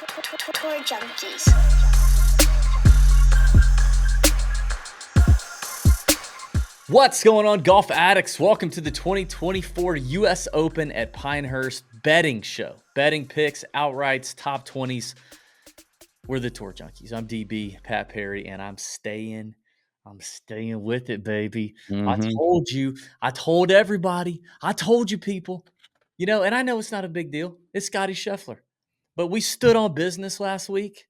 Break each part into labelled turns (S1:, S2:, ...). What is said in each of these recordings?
S1: Tour Junkies.
S2: What's going on, golf addicts? Welcome to the 2024 U.S. Open at Pinehurst betting show. Betting picks, outrights, top 20s. We're the Tour Junkies. I'm DB, Pat Perry, and I'm staying with it, baby. I told you. I told everybody. I told you people. You know, and I know it's not a big deal. It's Scottie Scheffler. But we stood on business last week,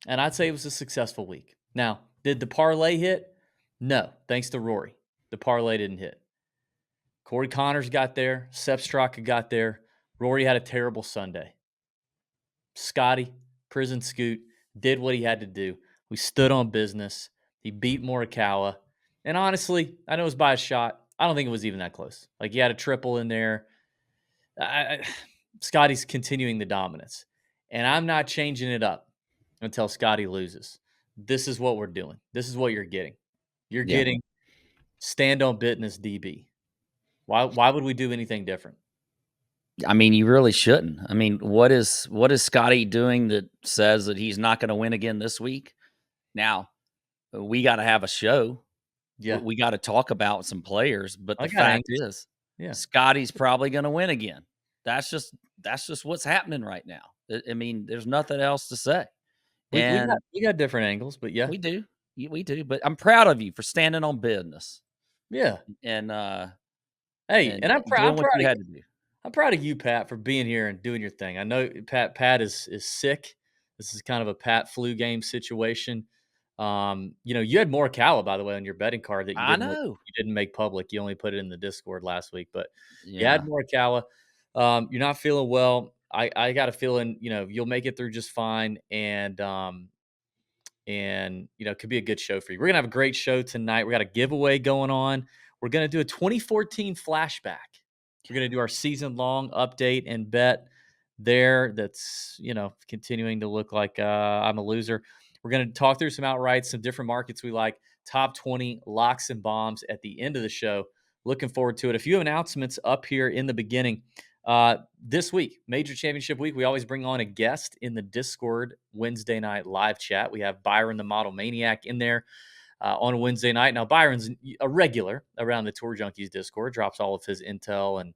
S2: and I'd say it was a successful week. Now, did the parlay hit? No, thanks to Rory. The parlay didn't hit. Corey Connors got there. Sepp Straka got there. Rory had a terrible Sunday. Scottie, prison scoot, did what he had to do. We stood on business. He beat Morikawa. And honestly, I know it was by a shot. I don't think it was even that close. Like, he had a triple in there. Scottie's continuing the dominance. And I'm not changing it up until Scottie loses. This is what we're doing. This is what you're getting. You're getting stand on business DB. Why would we do anything different?
S3: I mean, you really shouldn't. I mean, what is Scottie doing that says that he's not going to win again this week? Now, we got to have a show.
S2: Yeah.
S3: We got to talk about some players, but the fact is,
S2: yeah,
S3: Scottie's probably going to win again. That's just what's happening right now. I mean, there's nothing else to say.
S2: We got different angles, but yeah,
S3: we do. But I'm proud of you for standing on business.
S2: Yeah.
S3: And
S2: hey, and I'm proud.
S3: What you had to do.
S2: I'm proud of you, Pat, for being here and doing your thing. I know Pat is sick. This is kind of a Pat flu game situation. You know, you had Morikawa, by the way, on your betting card that you didn't make public. You only put it in the Discord last week, but you had Morikawa. You're not feeling well. I got a feeling, you know, you'll make it through just fine, and you know, it could be a good show for you. We're gonna have a great show tonight. We got a giveaway going on. We're gonna do a 2014 flashback. We're going to do our season-long update and bet there that's, you know, continuing to look like I'm a loser. We're going to talk through some outrights, some different markets we like, top 20 locks and bombs at the end of the show. Looking forward to it. A few announcements up here in the beginning. This week, Major Championship Week, we always bring on a guest in the Discord Wednesday night live chat. We have Byron the Model Maniac in there on Wednesday night. Now, Byron's a regular around the Tour Junkies Discord, drops all of his intel and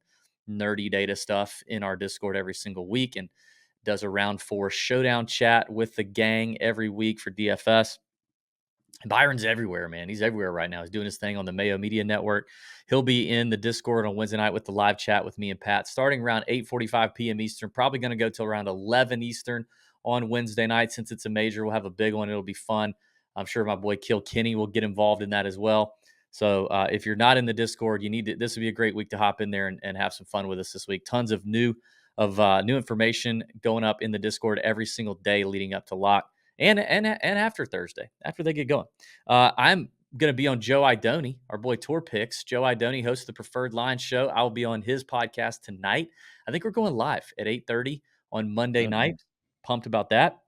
S2: nerdy data stuff in our Discord every single week, and does a round 4 showdown chat with the gang every week for DFS. Byron's everywhere, man. He's everywhere right now. He's doing his thing on the Mayo Media Network. He'll be in the Discord on Wednesday night with the live chat with me and Pat, starting around 8:45 p.m. Eastern, probably going to go till around 11 Eastern on Wednesday night. Since it's a major, we'll have a big one. It'll be fun. I'm sure my boy Kilkenny will get involved in that as well. So if you're not in the Discord, you need to. This would be a great week to hop in there and have some fun with us this week. Tons of new information going up in the Discord every single day leading up to lock and after Thursday, after they get going. I'm going to be on Joe Idoni, our boy Tour Picks. Joe Idoni hosts the Preferred Line show. I will be on his podcast tonight. I think we're going live at 8:30 on Monday night. Pumped about that.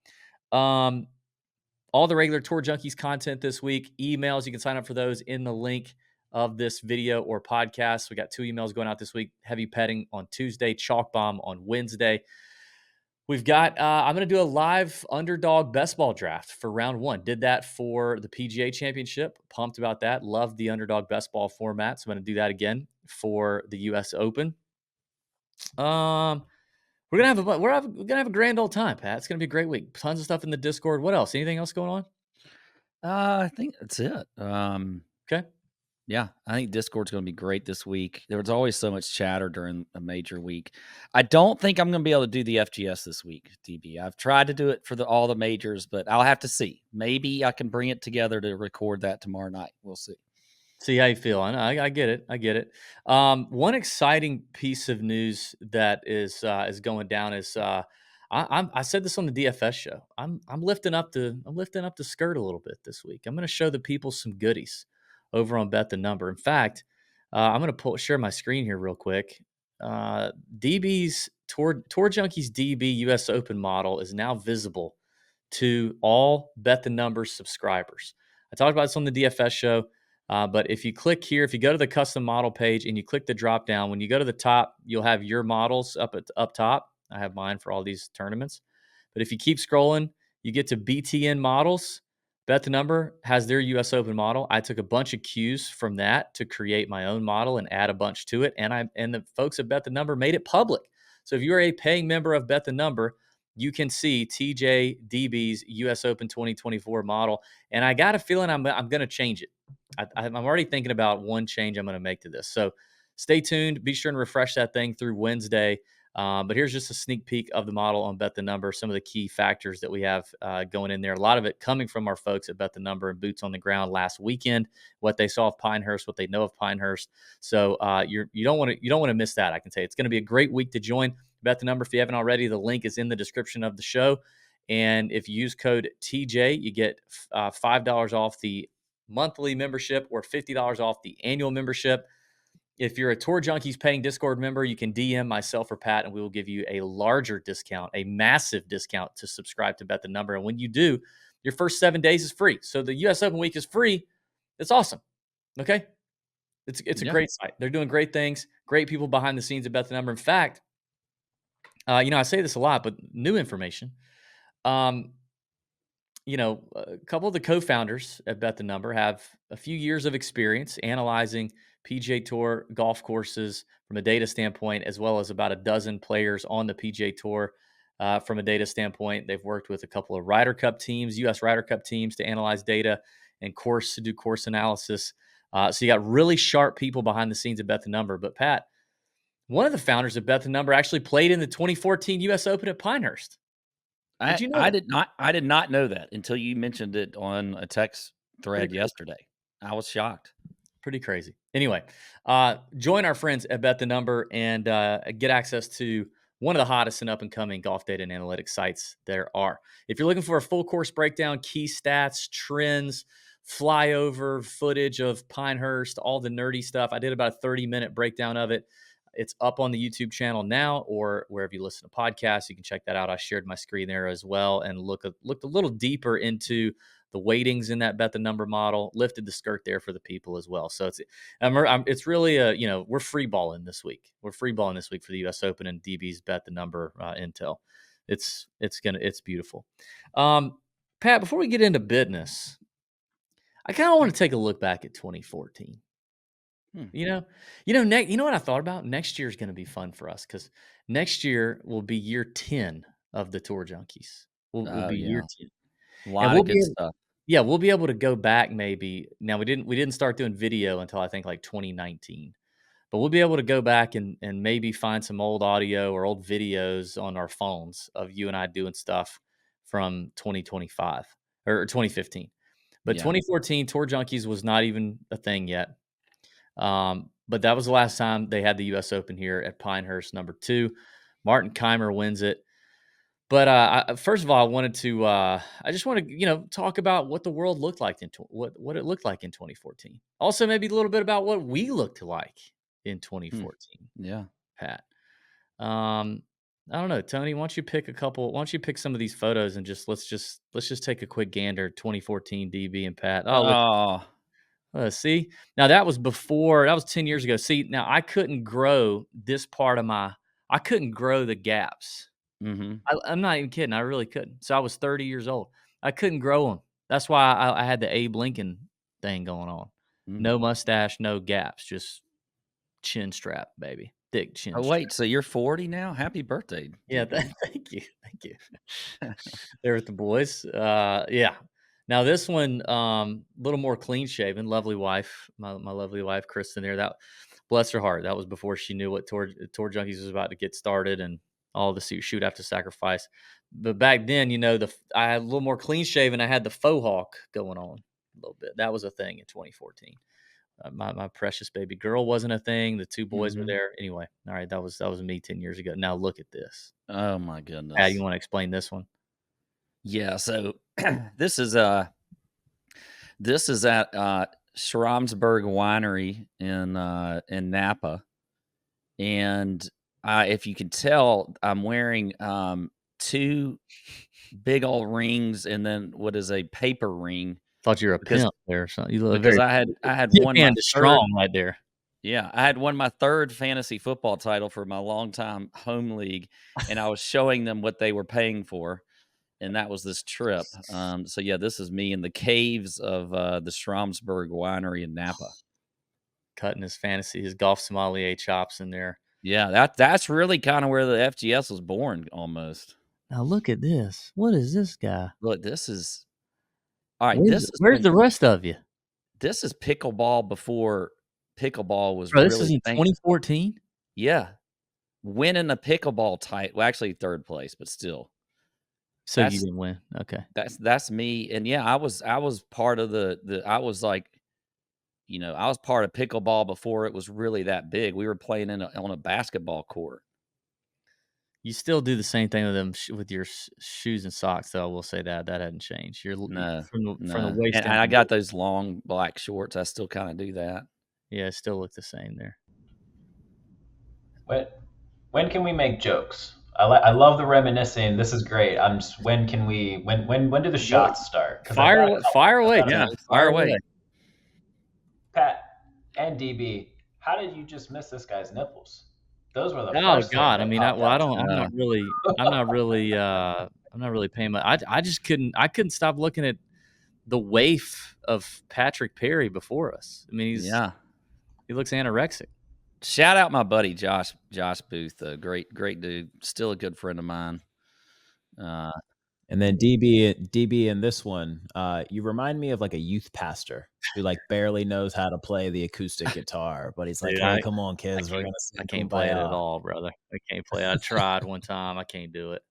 S2: All the regular Tour Junkies content this week, emails, you can sign up for those in the link of this video or podcast. We got 2 emails going out this week, Heavy Petting on Tuesday, Chalk Bomb on Wednesday. We've got, I'm going to do a live underdog best ball draft for round 1. Did that for the PGA Championship. Pumped about that. Loved the underdog best ball format. So I'm going to do that again for the U.S. Open. We're gonna have a grand old time, Pat. It's gonna be a great week. Tons of stuff in the Discord. What else? Anything else going on?
S3: I think that's it.
S2: Okay.
S3: Yeah, I think Discord's going to be great this week. There was always so much chatter during a major week. I don't think I'm going to be able to do the FGS this week, DB. I've tried to do it for all the majors, but I'll have to see. Maybe I can bring it together to record that tomorrow night. We'll see.
S2: See how you feel. I get it. I get it. One exciting piece of news that is going down is I said this on the DFS show. I'm lifting up the skirt a little bit this week. I'm going to show the people some goodies over on Bet the Number. In fact, I'm going to share my screen here real quick. DB's Tour Junkies DB US Open model is now visible to all Bet the Number subscribers. I talked about this on the DFS show. But if you click here, if you go to the custom model page and you click the drop down, when you go to the top, you'll have your models up top. I have mine for all these tournaments. But if you keep scrolling, you get to BTN models. Bet the Number has their US Open model. I took a bunch of cues from that to create my own model and add a bunch to it. And the folks at Bet the Number made it public. So if you are a paying member of Bet the Number, you can see TJ DB's US Open 2024 model. And I got a feeling I'm going to change it. I'm already thinking about one change I'm going to make to this. So stay tuned. Be sure and refresh that thing through Wednesday. But here's just a sneak peek of the model on Bet the Number, some of the key factors that we have going in there. A lot of it coming from our folks at Bet the Number and boots on the ground last weekend, what they saw of Pinehurst, what they know of Pinehurst. So you don't want to miss that. I can say it's going to be a great week to join Bet the Number. If you haven't already, the link is in the description of the show. And if you use code TJ, you get $5 off the monthly membership or $50 off the annual membership. If you're a Tour Junkies paying Discord member, you can DM myself or Pat, and we will give you a larger discount, a massive discount to subscribe to Bet the Number. And when you do, your first 7 days is free. So the US Open week is free. It's awesome. Okay? It's a great site. They're doing great things, great people behind the scenes at Bet the Number. In fact, I say this a lot, but new information. A couple of the co-founders at Bet the Number have a few years of experience analyzing PGA Tour golf courses from a data standpoint, as well as about a dozen players on the PGA Tour from a data standpoint. They've worked with a couple of Ryder Cup teams, U.S. Ryder Cup teams, to analyze data and to do course analysis. So you got really sharp people behind the scenes at Bet the Number. But Pat, one of the founders of Bet the Number actually played in the 2014 U.S. Open at Pinehurst. Did you know
S3: I did not know that until you mentioned it on a text thread yesterday. I was shocked.
S2: Pretty crazy. Anyway, join our friends at Bet the Number and get access to one of the hottest and up-and-coming golf data and analytics sites there are. If you're looking for a full course breakdown, key stats, trends, flyover footage of Pinehurst, all the nerdy stuff, I did about a 30-minute breakdown of it. It's up on the YouTube channel now, or wherever you listen to podcasts. You can check that out. I shared my screen there as well and looked a little deeper into the weightings in that Bet the Number model, lifted the skirt there for the people as well. So it's really we're free balling this week. We're free balling this week for the U.S. Open and DB's Bet the Number intel. It's beautiful. Pat, before we get into business, I kind of want to take a look back at 2014. You know what I thought about? Next year is going to be fun for us because next year will be year 10 of the Tour Junkies. We'll be year 10.
S3: A lot of good stuff.
S2: Yeah, we'll be able to go back maybe. Now we didn't start doing video until I think like 2019. But we'll be able to go back and maybe find some old audio or old videos on our phones of you and I doing stuff from 2025 or 2015. But 2014 Tour Junkies was not even a thing yet. But that was the last time they had the U.S. Open here at Pinehurst, number 2. Martin Keimer wins it. But first of all, I just want to talk about what the world looked like what it looked like in 2014. Also, maybe a little bit about what we looked like in 2014.
S3: Yeah,
S2: Pat. I don't know, Tony. Why don't you pick some of these photos and let's just take a quick gander. 2014 DB and Pat. See, now that was 10 years ago. See, now I couldn't grow the gaps.
S3: Mm-hmm.
S2: I'm not even kidding. I really couldn't. So I was 30 years old. I couldn't grow them. That's why I had the Abe Lincoln thing going on.
S3: Mm-hmm.
S2: No mustache, no gaps, just chin strap, baby. Thick chin strap.
S3: Wait, so you're 40 now? Happy birthday.
S2: Yeah, thank you. There with the boys. Yeah. Now this one, a little more clean shaven. Lovely wife, my lovely wife, Kristen. There, that bless her heart. That was before she knew what Tour Junkies was about to get started and all the shoot after sacrifice. But back then, I had a little more clean shaven. I had the faux hawk going on a little bit. That was a thing in 2014. My precious baby girl wasn't a thing. The two boys were there. Anyway, all right, that was me 10 years ago. Now look at this.
S3: Oh my goodness.
S2: Pat, you want to explain this one?
S3: Yeah, so this is at Schramsberg Winery in Napa, and if you can tell, I'm wearing 2 big old rings and then what is a paper ring.
S2: Thought you were a pimp there or something. You look
S3: because I had one
S2: hand is strong right there.
S3: Yeah, I had won my 3rd fantasy football title for my longtime home league, and I was showing them what they were paying for, and that was this trip. So yeah, this is me in the caves of the Schramsberg Winery in Napa.
S2: Cutting his golf sommelier chops in there.
S3: Yeah, that's really kind of where the FGS was born, almost.
S2: Now look at this. What is this guy?
S3: Look, this is all right.
S2: Where's the rest of you?
S3: This is pickleball before pickleball was
S2: Bro, this is
S3: really
S2: in
S3: famous.
S2: 2014?
S3: Yeah, winning a pickleball title. Well, actually 3rd place, but still.
S2: So you didn't win. Okay.
S3: That's me. And yeah, I was part of I was like, I was part of pickleball before it was really that big. We were playing on a basketball court.
S2: You still do the same thing with them with your shoes and socks, though. I will say that hadn't changed. You're
S3: No,
S2: from the waist
S3: and
S2: down.
S3: I got those long black shorts. I still kind of do that.
S2: Yeah, it still look the same there.
S4: When can we make jokes? I love the reminiscing. This is great. I'm just, when can we? When do the shots start?
S2: Fire away,
S3: Yeah, fire away.
S4: Pat and DB, how did you just miss this guy's nipples? Those were the
S2: Oh
S4: first.
S2: God!
S4: thing
S2: I mean,
S4: that popped out.
S2: I'm not really paying much. I just couldn't stop looking at the waif of Patrick Perry before us. I mean, he looks anorexic.
S3: Shout out my buddy Josh Booth, a great dude, still a good friend of mine.
S5: And then DB in this one, you remind me of like a youth pastor who like barely knows how to play the acoustic guitar, but he's like, "Hey, come on, kids, we're gonna sing."
S2: I can't play it at all, brother. I can't play it. I tried one time. I can't do it.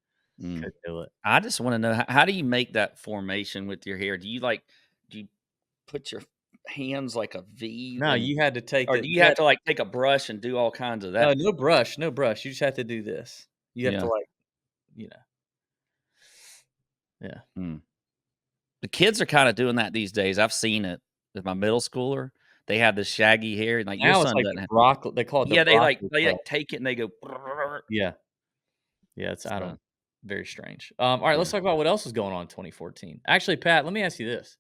S2: Couldn't do it.
S3: I just want to know how do you make that formation with your hair? Do you put your hands like a V?
S2: No, you had to take.
S3: Or do you have to like take a brush and do all kinds of that?
S2: No brush. You just have to do this. You have to Yeah.
S3: The kids are kind of doing that these days. I've seen it with my middle schooler. They have this shaggy hair, like
S2: now
S3: your
S2: it's
S3: son
S2: like
S3: doesn't have.
S2: they call it.
S3: Yeah, they take it and they go.
S2: Yeah, it's very strange. All right, let's talk about what else was going on in 2014. Actually, Pat, let me ask you this: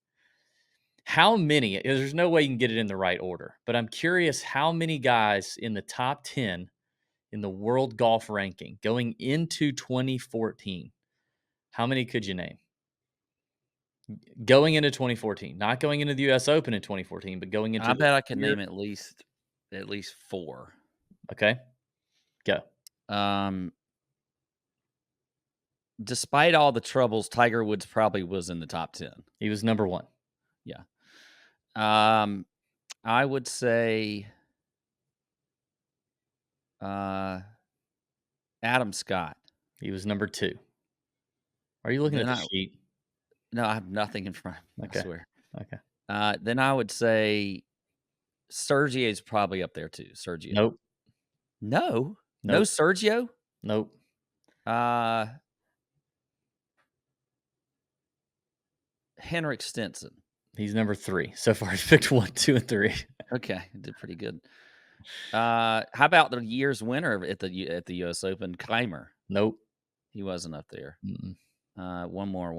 S2: how many? There's no way you can get it in the right order, but I'm curious how many guys in the top 10 in the world golf ranking going into 2014. How many could you name? Going into 2014, not going into the U.S. Open in 2014, but going into.
S3: I bet I can name at least 4.
S2: Okay, go.
S3: Despite all the troubles, Tiger Woods probably was in the top 10.
S2: He was number 1.
S3: Yeah. I would say Adam Scott.
S2: He was number 2. Are you looking at the sheet?
S3: No, I have nothing in front of me.
S2: Okay.
S3: I swear.
S2: Okay.
S3: Then I would say Sergio is probably up there too. Sergio.
S2: Nope.
S3: No Sergio.
S2: Nope.
S3: Henrik Stenson.
S2: He's number 3 so far. He's picked 1, 2, and 3.
S3: Okay, he did pretty good. How about the year's winner at the U.S. Open, Keimer?
S2: Nope,
S3: he wasn't up there.
S2: Mm-mm.
S3: One more.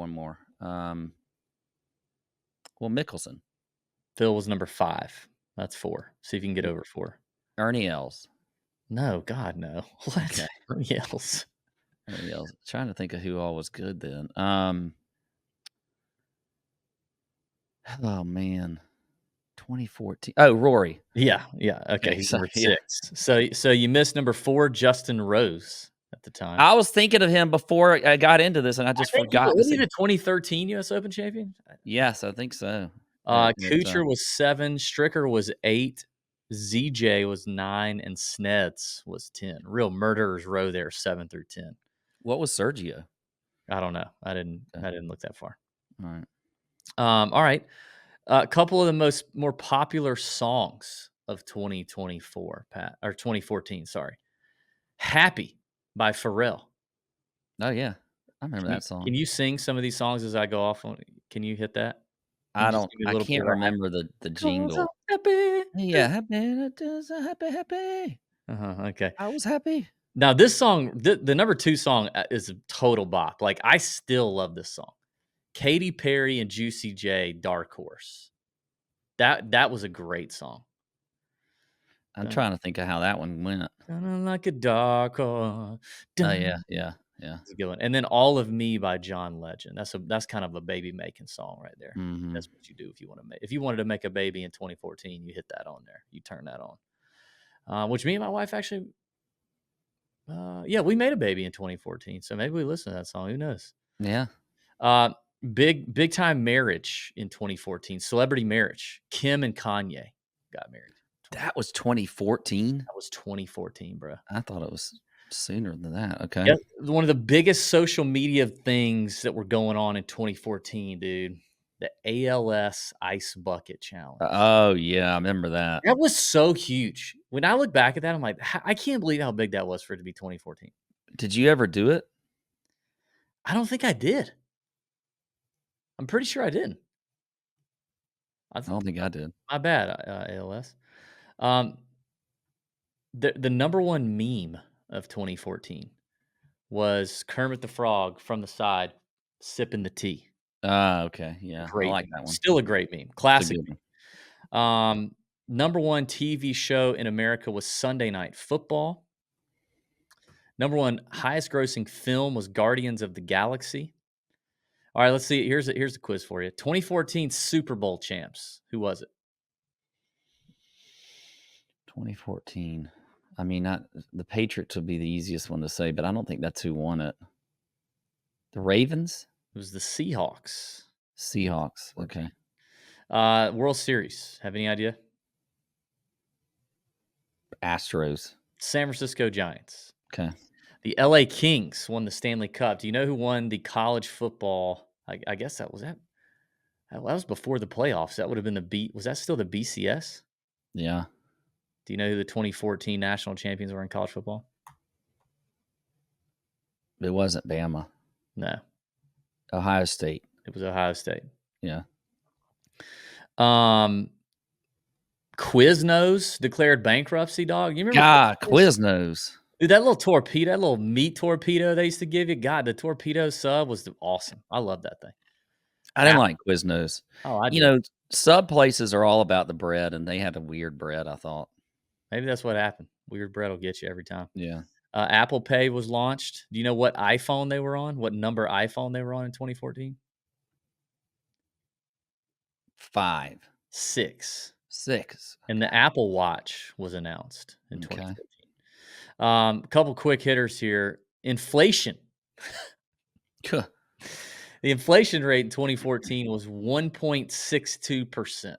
S3: Well, Mickelson.
S2: Phil was number 5. That's 4. See if you can get over 4.
S3: Ernie Els.
S2: No, God, no. What?
S3: Okay.
S2: Ernie Els.
S3: Trying to think of who all was good then. Oh man, 2014. Oh, Rory.
S2: Yeah. Okay, he's number 6. So you missed number 4, Justin Rose at the time.
S3: I was thinking of him before I got into this, and I just forgot.
S2: Was he the 2013 U.S. Open champion?
S3: Yes, I think so.
S2: Kuchar was 7, Stricker was 8, ZJ was 9, and Sneds was 10. Real murderer's row there, 7 through 10.
S3: What was Sergio?
S2: I don't know. I didn't look that far.
S3: All right.
S2: All right. A couple of the more popular songs of 2024, Pat, or 2014. Sorry, "Happy" by Pharrell.
S3: Oh yeah, I remember that song.
S2: Can you sing some of these songs as I go off on? Can you hit that?
S3: I can't remember the jingle.
S2: Happy.
S3: Yeah, happy.
S2: Okay.
S3: I was happy.
S2: Now this song, the number 2 song, is a total bop. Like I still love this song. Katy Perry and Juicy J, "Dark Horse." That was a great song.
S3: I'm trying to think of how that one went.
S2: Like a dark horse.
S3: Oh, yeah.
S2: That's a good one. And then All of Me by John Legend. That's kind of a baby making song right there.
S3: Mhm.
S2: That's what you do if you want to make. If you wanted to make a baby in 2014, you hit that on there. You turn that on. Which me and my wife actually, we made a baby in 2014. So maybe we listen to that song. Who knows?
S3: Yeah.
S2: Big time marriage in 2014. Celebrity marriage. Kim and Kanye got married.
S3: That was 2014?
S2: That was 2014, bro.
S3: I thought it was sooner than that. Okay.
S2: Yeah, one of the biggest social media things that were going on in 2014, dude. The ALS Ice Bucket Challenge.
S3: Oh, yeah. I remember that.
S2: That was so huge. When I look back at that, I'm like, I can't believe how big that was for it to be 2014.
S3: Did you ever do it?
S2: I don't think I did. I'm pretty sure I didn't.
S3: I don't think I did.
S2: My bad, ALS. The number one meme of 2014 was Kermit the Frog from the side sipping the tea.
S3: Okay. Yeah.
S2: Great
S3: I like
S2: meme.
S3: that one.
S2: Still a great meme. Classic meme. Number one TV show in America was Sunday Night Football. Number one highest grossing film was Guardians of the Galaxy. All right, let's see. Here's a quiz for you. 2014 Super Bowl champs. Who was it?
S3: 2014. I mean, the Patriots would be the easiest one to say, but I don't think that's who won it. The Ravens?
S2: It was the Seahawks.
S3: Seahawks. Okay.
S2: World Series. Have any idea?
S3: Astros.
S2: San Francisco Giants.
S3: Okay.
S2: The LA Kings won the Stanley Cup. Do you know who won the college football? I guess that was before the playoffs. That would have been was that still the BCS?
S3: Yeah.
S2: Do you know who the 2014 national champions were in college football?
S3: It wasn't Bama.
S2: No.
S3: Ohio State.
S2: It was Ohio State.
S3: Yeah.
S2: Quiznos declared bankruptcy, dog. You remember?
S3: God, Quiznos.
S2: Dude, that little torpedo, that little meat torpedo they used to give you. God, the torpedo sub was awesome. I love that thing.
S3: I didn't like Quiznos.
S2: Oh, I
S3: You know, sub places are all about the bread, and they had a weird bread, I thought.
S2: Maybe that's what happened. Weird bread will get you every time.
S3: Yeah.
S2: Apple Pay was launched. Do you know what iPhone they were on? What number iPhone they were on in 2014?
S3: 5.
S2: 6.
S3: 6.
S2: And the Apple Watch was announced in 2014. Couple quick hitters here. Inflation. The inflation rate in 2014 was 1.62%.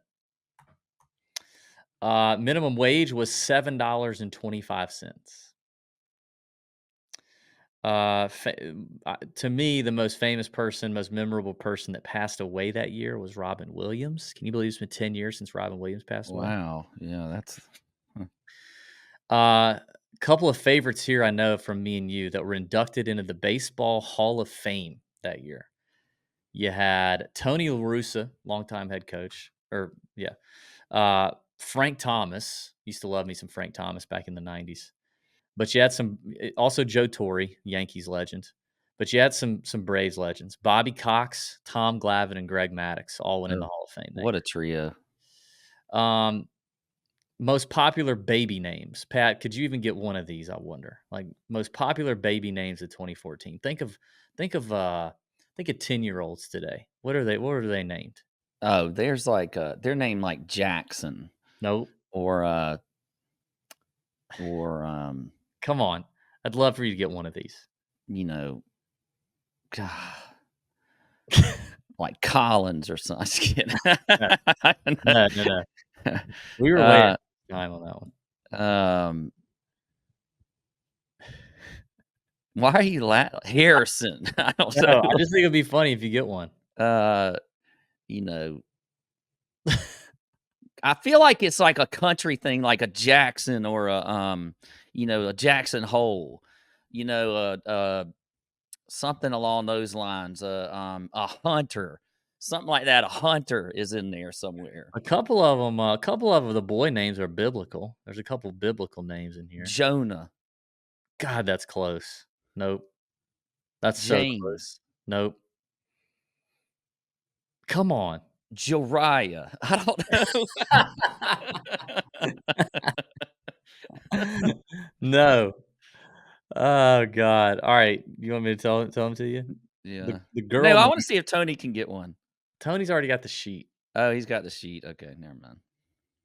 S2: Minimum wage was $7.25. To me, the most famous person, most memorable person that passed away that year was Robin Williams. Can you believe it's been 10 years since Robin Williams passed away?
S3: Wow. Yeah, that's...
S2: Couple of favorites here I know from me and you that were inducted into the Baseball Hall of Fame that year. You had Tony La Russa, longtime head coach. Frank Thomas. Used to love me some Frank Thomas back in the 90s. But you had also Joe Torre, Yankees legend. But you had some Braves legends. Bobby Cox, Tom Glavine, and Greg Maddux all went in the Hall of Fame.
S3: What a trio.
S2: Most popular baby names. Pat, could you even get one of these, I wonder? Like most popular baby names of 2014. Think of 10-year-olds today. What are they named?
S3: Oh, there's like they're named like Jackson.
S2: Nope.
S3: Or
S2: come on. I'd love for you to get one of these.
S3: You know, God, like Collins or something.
S2: No. We were way out of time on that one.
S3: Why are you laughing? Harrison. I don't know.
S2: I just think it'd be funny if you get one.
S3: You know, I feel like it's like a country thing, like a Jackson or a Jackson Hole. Something along those lines. A Hunter. Something like that. A Hunter is in there somewhere.
S2: A couple of the boy names are biblical. There's a couple biblical names in here.
S3: Jonah.
S2: God, that's close. Nope. That's
S3: James.
S2: So close. Nope. Come on.
S3: Jariah. I don't know.
S2: No. Oh God. All right. You want me to tell them to you?
S3: Yeah.
S2: The
S3: No,
S2: girl
S3: I
S2: name,
S3: want to see if Tony can get one.
S2: Tony's already got the sheet.
S3: Oh, he's got the sheet. Okay, never mind.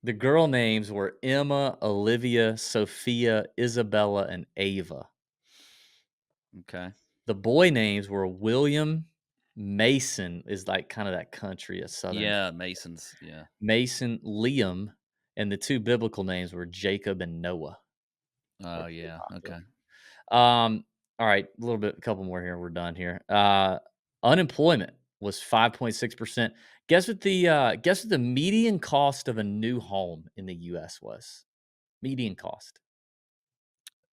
S2: The girl names were Emma, Olivia, Sophia, Isabella, and Ava.
S3: Okay.
S2: The boy names were William, Mason is like kind of that country, a southern.
S3: Yeah, Masons. Yeah.
S2: Mason, Liam, and the two biblical names were Jacob and Noah.
S3: Oh, yeah. Okay.
S2: All right, a couple more here. We're done here. Unemployment was 5.6%. Guess what the median cost of a new home in the US was? Median cost.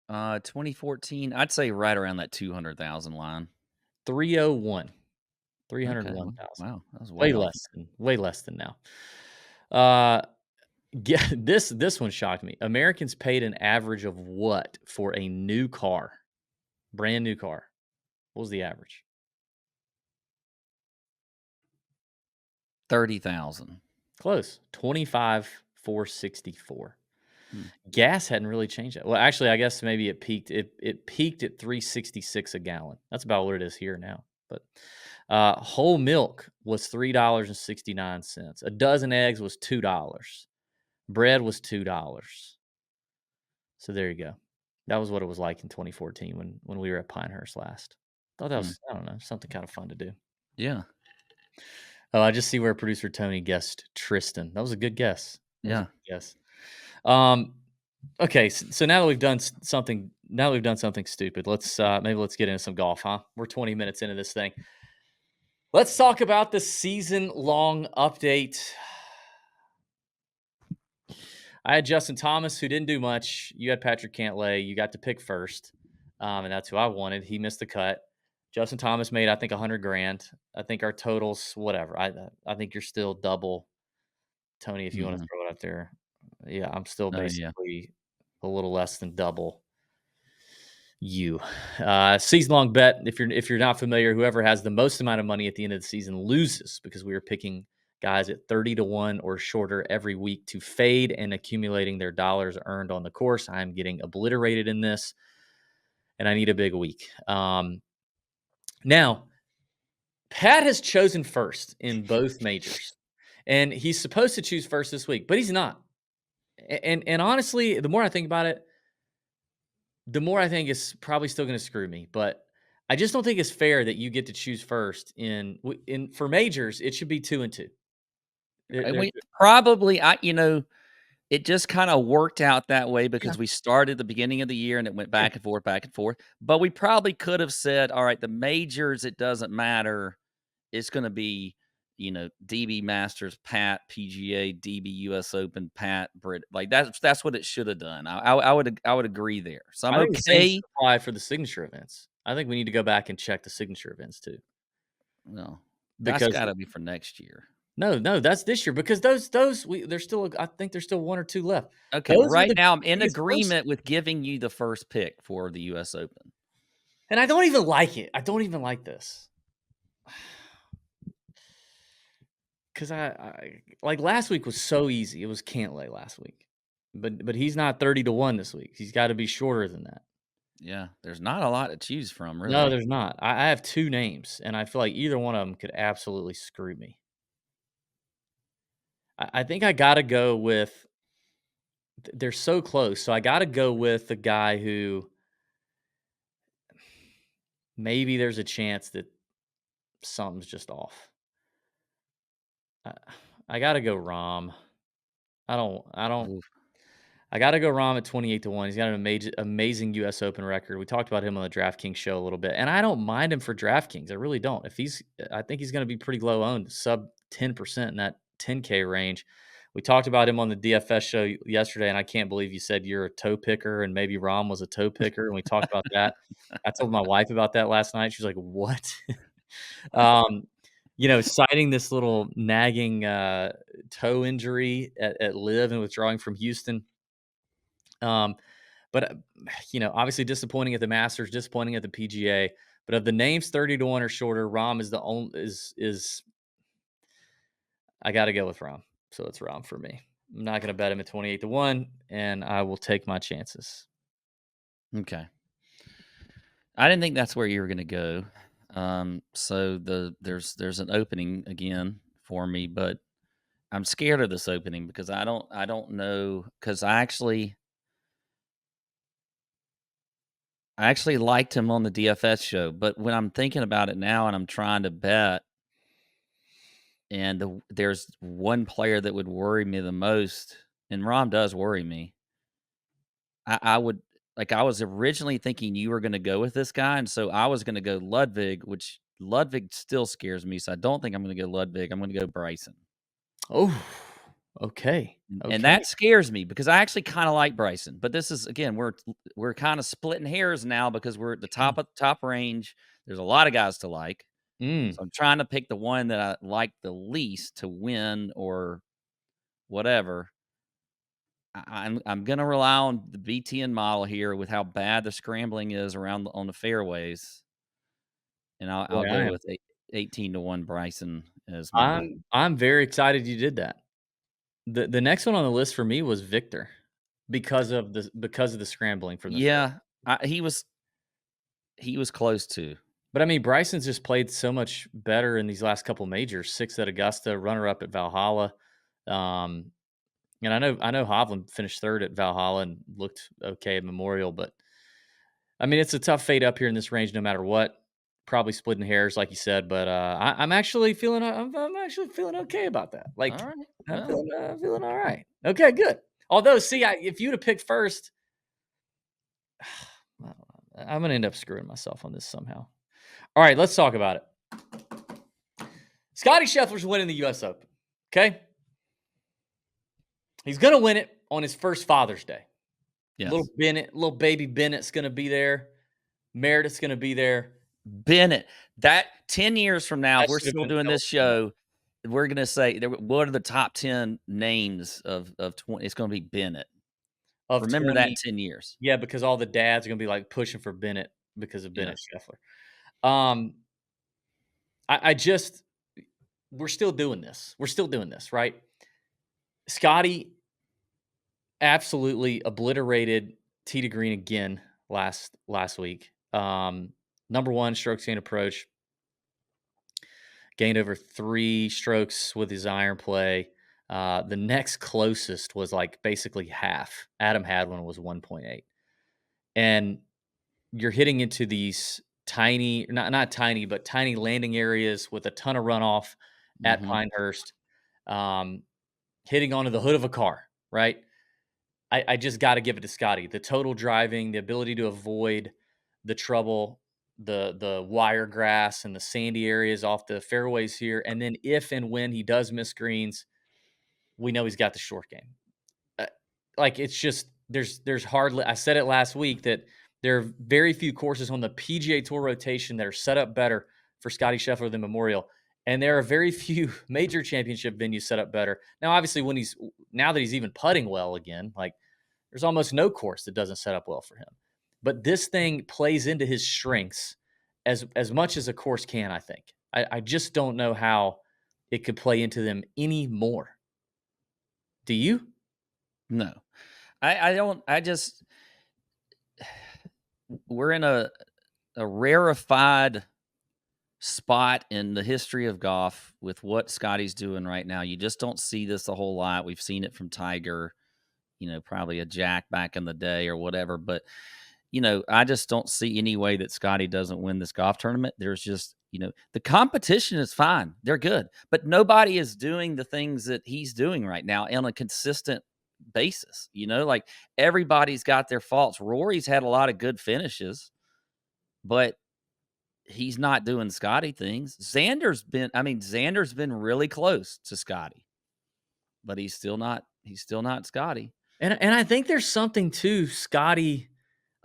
S3: 2014, I'd say right around that 200,000 line.
S2: 301.
S3: Okay.
S2: 301,000.
S3: Wow, that was way off.
S2: Way less than now. This one shocked me. Americans paid an average of what for a new car? Brand new car. What was the average?
S3: 30,000.
S2: Close. 25,464.
S3: Hmm.
S2: Gas hadn't really changed that. Well, actually, I guess maybe it peaked. It peaked at 366 a gallon. That's about what it is here now. But whole milk was $3.69. A dozen eggs was $2. Bread was $2. So there you go. That was what it was like in 2014 when we were at Pinehurst last. Thought that was, I don't know, something kind of fun to do.
S3: Yeah.
S2: Oh, I just see where producer Tony guessed Tristan. That was a good guess.
S3: Yeah.
S2: Yes. Okay. So now that we've done something stupid, let's get into some golf, huh? We're 20 minutes into this thing. Let's talk about the season-long update. I had Justin Thomas, who didn't do much. You had Patrick Cantlay. You got to pick first, and that's who I wanted. He missed the cut. Justin Thomas made, I think, $100,000. I think our totals, whatever. I think you're still double, Tony. If you want to throw it out there, yeah, I'm still basically a little less than double you. Season long bet. If you're not familiar, whoever has the most amount of money at the end of the season loses, because we are picking guys at 30-1 or shorter every week to fade and accumulating their dollars earned on the course. I'm getting obliterated in this, and I need a big week. Now, Pat has chosen first in both majors, and he's supposed to choose first this week, but he's not. And honestly, the more I think about it, the more I think it's probably still going to screw me. But I just don't think it's fair that you get to choose first for majors. It should be 2 and 2.
S3: It just kind of worked out that way because we started the beginning of the year and it went back and forth. But we probably could have said, all right, the majors, it doesn't matter. It's going to be, DB Masters, Pat, PGA, DB US Open, Pat, Brit. Like that's what it should have done. I would agree there. So I'm okay.
S2: Apply for the signature events. I think we need to go back and check the signature events too.
S3: No, that's got to be for next year.
S2: No, that's this year, because there's still, I think there's still 1 or 2 left.
S3: Okay, right now I'm in agreement with giving you the first pick for the US Open.
S2: And I don't even like it. I don't even like this. Because I like last week was so easy. It was Cantlay last week. But he's not 30-1 this week. He's got to be shorter than that.
S3: Yeah, there's not a lot to choose from, really.
S2: No, there's not. I have 2 names, and I feel like either one of them could absolutely screw me. I think I got to go with – they're so close. So I got to go with the guy who maybe there's a chance that something's just off. I got to go Rahm. I got to go Rahm at 28-1. He's got an amazing US Open record. We talked about him on the DraftKings show a little bit, and I don't mind him for DraftKings. I really don't. I think he's going to be pretty low owned, sub 10% in that 10K range. We talked about him on the DFS show yesterday, and I can't believe you said you're a toe picker and maybe Rahm was a toe picker, and we talked about that. I told my wife about that last night. She was like, "What?" Citing this little nagging toe injury at Live and withdrawing from Houston. But obviously disappointing at the Masters, disappointing at the PGA. But of the names 30-1 or shorter, Rahm is the only is I got to go with Rahm. So it's Rahm for me. I'm not going to bet him at 28-1, and I will take my chances.
S3: Okay. I didn't think that's where you were going to go. So there's an opening again for me, but I'm scared of this opening because I don't know, because I actually liked him on the DFS show, but when I'm thinking about it now and I'm trying to bet, and there's one player that would worry me the most, and Rom does worry me. I would, like, I was originally thinking you were going to go with this guy, and so I was going to go Ludwig, which Ludwig still scares me. So I don't think I'm going to go Ludwig. I'm going to go Bryson.
S2: Oh, okay.
S3: And that scares me because I actually kind of like Bryson. But this is, again, we're kind of splitting hairs now because we're at the top of the top range. There's a lot of guys to like. So I'm trying to pick the one that I like the least to win or whatever. I'm going to rely on the BTN model here with how bad the scrambling is around on the fairways, and I'll go with 18-1 Bryson as my.
S2: I'm very excited you did that. The next one on the list for me was Victor because of the scrambling from the
S3: Yeah, he was close to.
S2: But I mean, Bryson's just played so much better in these last couple majors. 6th at Augusta, runner up at Valhalla. And I know Hovland finished 3rd at Valhalla and looked okay at Memorial, but I mean, it's a tough fade up here in this range no matter what. Probably splitting hairs, like you said, but I'm actually feeling okay about that. Like,
S3: All right.
S2: I'm feeling all right. Okay, good. Although, see, if you'd have picked first, I'm gonna end up screwing myself on this somehow. All right, let's talk about it. Scottie Scheffler's winning the U.S. Open. Okay, he's gonna win it on his first Father's Day.
S3: Yes.
S2: Little baby Bennett's gonna be there. Meredith's gonna be there.
S3: Bennett. That 10 years from now, if we're still doing this show, we're gonna say, what are the top 10 names of 20? It's gonna be Bennett. Remember
S2: 20,
S3: that in 10 years.
S2: Yeah, because all the dads are gonna be like pushing for Bennett because of Bennett Scheffler. We're still doing this. We're still doing this, right? Scottie absolutely obliterated tee to green again last week. Number 1 strokes gained approach, gained over 3 strokes with his iron play. The next closest was like basically half. Adam Hadwin was 1.8, and you're hitting into these tiny, not tiny, but tiny landing areas with a ton of runoff at Pinehurst, hitting onto the hood of a car, right? I just got to give it to Scottie. The total driving, the ability to avoid the trouble, the wire grass and the sandy areas off the fairways here. And then if and when he does miss greens, we know he's got the short game. Like, it's just, there's hardly, I said it last week that there are very few courses on the PGA Tour rotation that are set up better for Scottie Scheffler than Memorial. And there are very few major championship venues set up better. Now, obviously, now that he's even putting well again, like, there's almost no course that doesn't set up well for him. But this thing plays into his strengths as much as a course can, I think. I just don't know how it could play into them anymore. Do you?
S3: No. I don't. We're in a rarefied spot in the history of golf with what Scottie's doing right now. You just don't see this a whole lot. We've seen it from Tiger, probably a Jack back in the day or whatever. But, I just don't see any way that Scottie doesn't win this golf tournament. There's just, the competition is fine. They're good. But nobody is doing the things that he's doing right now on a consistent basis. Like, everybody's got their faults. Rory's had a lot of good finishes, but he's not doing Scottie things. Xander's been really close to Scottie, but he's still not Scottie.
S2: And I think there's something to Scottie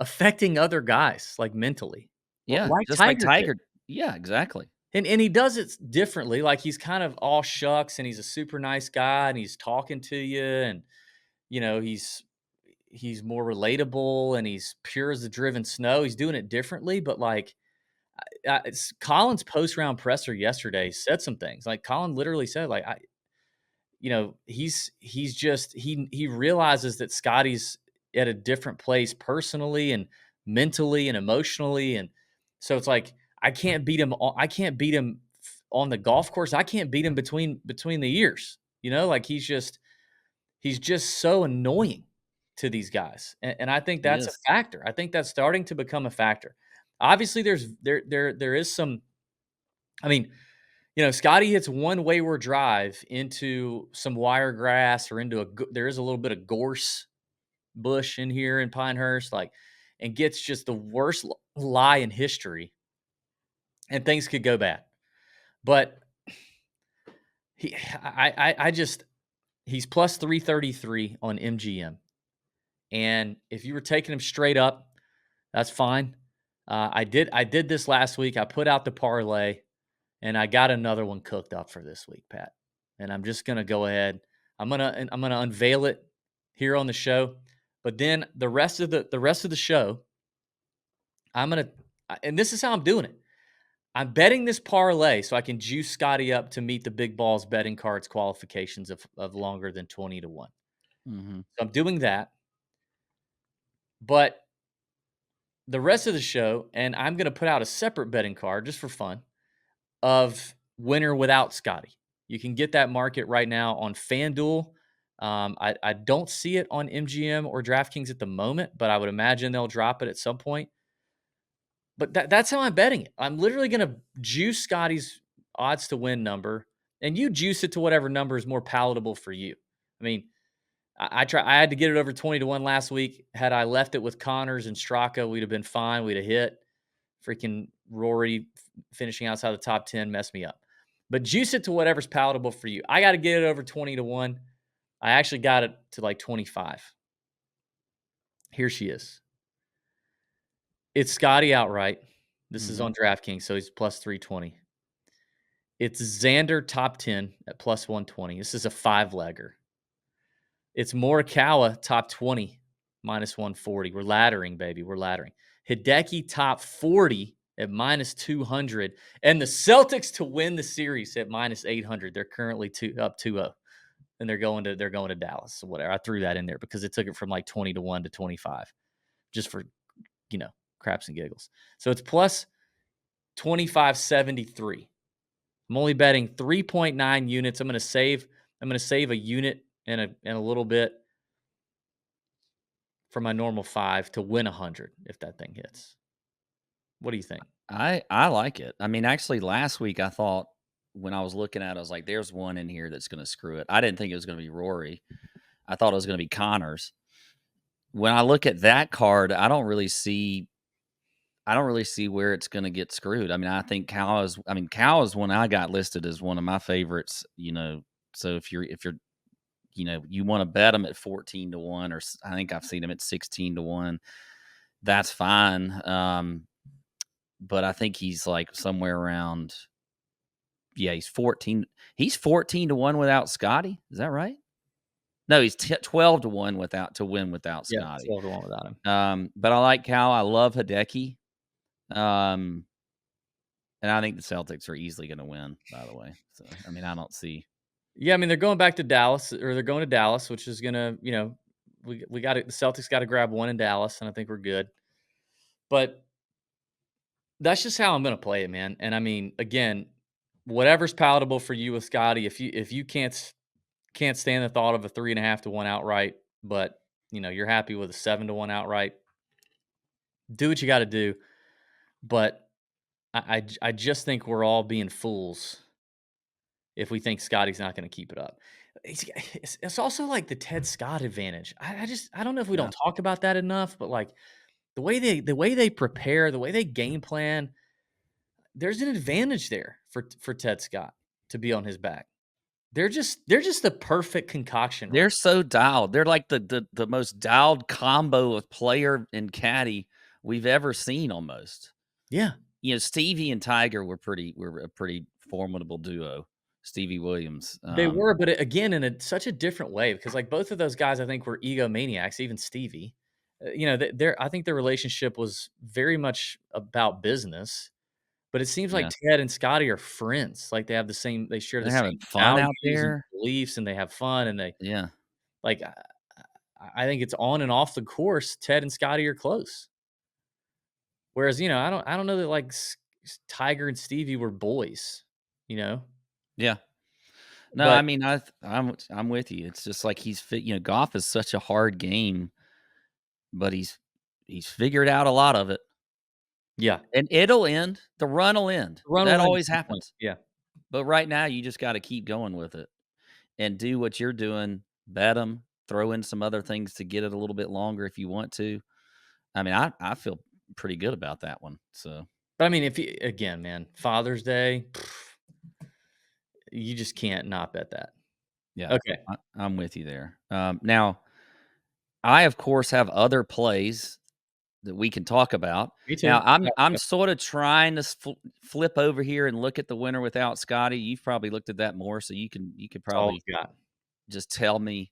S2: affecting other guys, like, mentally.
S3: Yeah,
S2: like
S3: just
S2: Tiger
S3: like Tiger.
S2: did.
S3: Yeah, exactly.
S2: And he does it differently. Like, he's kind of all shucks and he's a super nice guy and he's talking to you and, he's more relatable and he's pure as the driven snow. He's doing it differently, but, like, Colin's post-round presser yesterday said some things. Like, Colin literally said, like, he realizes that Scottie's at a different place personally and mentally and emotionally, and so it's like I can't beat him on the golf course. I can't beat him between the ears. Like he's just so annoying to these guys, and I think that's a factor. I think that's starting to become a factor. Obviously, there is some. I mean, Scottie hits one wayward drive into some wiregrass or there is a little bit of gorse bush in here in Pinehurst, and gets just the worst lie in history, and things could go bad. But he's plus 333 on MGM, and if you were taking him straight up, that's fine. I did this last week. I put out the parlay. And I got another one cooked up for this week, Pat. And I'm just gonna go ahead. I'm gonna unveil it here on the show. But then the rest of the show, and this is how I'm doing it. I'm betting this parlay so I can juice Scottie up to meet the big balls betting cards qualifications of longer than 20 to 1.
S3: Mm-hmm.
S2: So I'm doing that. But the rest of the show, and I'm gonna put out a separate betting card just for fun, of winner without Scottie. You can get that market right now on FanDuel. I don't see it on MGM or DraftKings at the moment, but I would imagine they'll drop it at some point. But that's how I'm betting it. I'm literally going to juice Scottie's odds to win number, and you juice it to whatever number is more palatable for you. I mean, I had to get it over 20 to 1 last week. Had I left it with Connors and Straka, we'd have been fine. We'd have hit. Freaking Rory finishing outside the top 10 messed me up. But juice it to whatever's palatable for you. I got to get it over 20 to 1. I actually got it to like 25. Here she is. It's Scottie outright. This is on DraftKings, so he's plus 320. It's Xander top 10 at plus 120. This is a 5-legger. It's Morikawa top 20 minus 140. We're laddering, baby. We're laddering. Hideki top 40 at minus 200, and the Celtics to win the series at minus 800. They're currently up 2-0, and they're going to Dallas or whatever. I threw that in there because it took it from like 20 to 1 to 25, just for craps and giggles. So it's plus 2573. I'm only betting 3.9 units. I'm going to save a unit and a little bit for my normal 5 to win 100 if that thing hits. What do you think?
S3: I like it. I mean, actually, last week I thought when I was looking at it, I was like, there's one in here that's going to screw it. I didn't think it was going to be Rory. I thought it was going to be Connors. When I look at that card, I don't really see where it's going to get screwed. I mean, I think Cal is one I got listed as one of my favorites, So if you're you want to bet them at 14 to 1, or I think I've seen them at 16 to 1, that's fine. But I think he's like somewhere around, he's 14 to 1 without Scottie. Is that right? No, he's 12 to 1 to win without Scottie.
S2: 12 to 1 without him.
S3: But I like Cal. I love Hideki. And I think the Celtics are easily going to win, by the way. So, I mean, I don't see.
S2: Yeah, I mean, they're going back to Dallas, or they're going to Dallas, which is going to, we got it. The Celtics got to grab one in Dallas, and I think we're good. But that's just how I'm going to play it, man. And I mean, again, whatever's palatable for you with Scottie, if you can't stand the thought of a 3.5 to 1 outright, but you're happy with a 7 to 1 outright, do what you got to do. But I just think we're all being fools if we think Scottie's not going to keep it up. It's also like the Ted Scott advantage. I don't know if we don't talk about that enough, but like the way they prepare, the way they game plan, there's an advantage there for Ted Scott to be on his back. They're just the perfect concoction.
S3: They're so dialed. They're like the most dialed combo of player and caddy we've ever seen, almost.
S2: Yeah.
S3: Stevie and Tiger were a pretty formidable duo. Stevie Williams.
S2: They were, but again, in such a different way, because like both of those guys, I think, were egomaniacs. Even Stevie, I think their relationship was very much about business. But it seems like
S3: Yeah.
S2: Ted and Scottie are friends. Like, they share the
S3: They're having
S2: same
S3: fun out
S2: values and
S3: there.
S2: beliefs, and they have fun, and
S3: Yeah.
S2: like, I think it's on and off the course, Ted and Scottie are close. Whereas, I don't know that, like, Tiger and Stevie were boys, you know?
S3: Yeah. No, I
S2: But
S3: mean, I'm with you. It's just like golf is such a hard game, but he's figured out a lot of it.
S2: yeah,
S3: And it'll end. The run will end.
S2: run
S3: That
S2: will end at
S3: always
S2: some point.
S3: happens.
S2: Yeah.
S3: But right now, you just got to keep going with it and do what you're doing. Bet them. Throw in some other things to get it a little bit longer if you want to. I mean, I feel pretty good about that one. So
S2: But, I mean, again, man, Father's Day, you just can't not bet that.
S3: yeah,
S2: Okay.
S3: I'm with you there. Now, I of course have other plays that we can talk about.
S2: Me too.
S3: Now, I'm
S2: Yeah,
S3: I'm
S2: yeah.
S3: sort of trying to flip over here and look at the winner without Scotty. You've probably looked at that more, so you could
S2: That's all
S3: probably
S2: I've got.
S3: just tell me,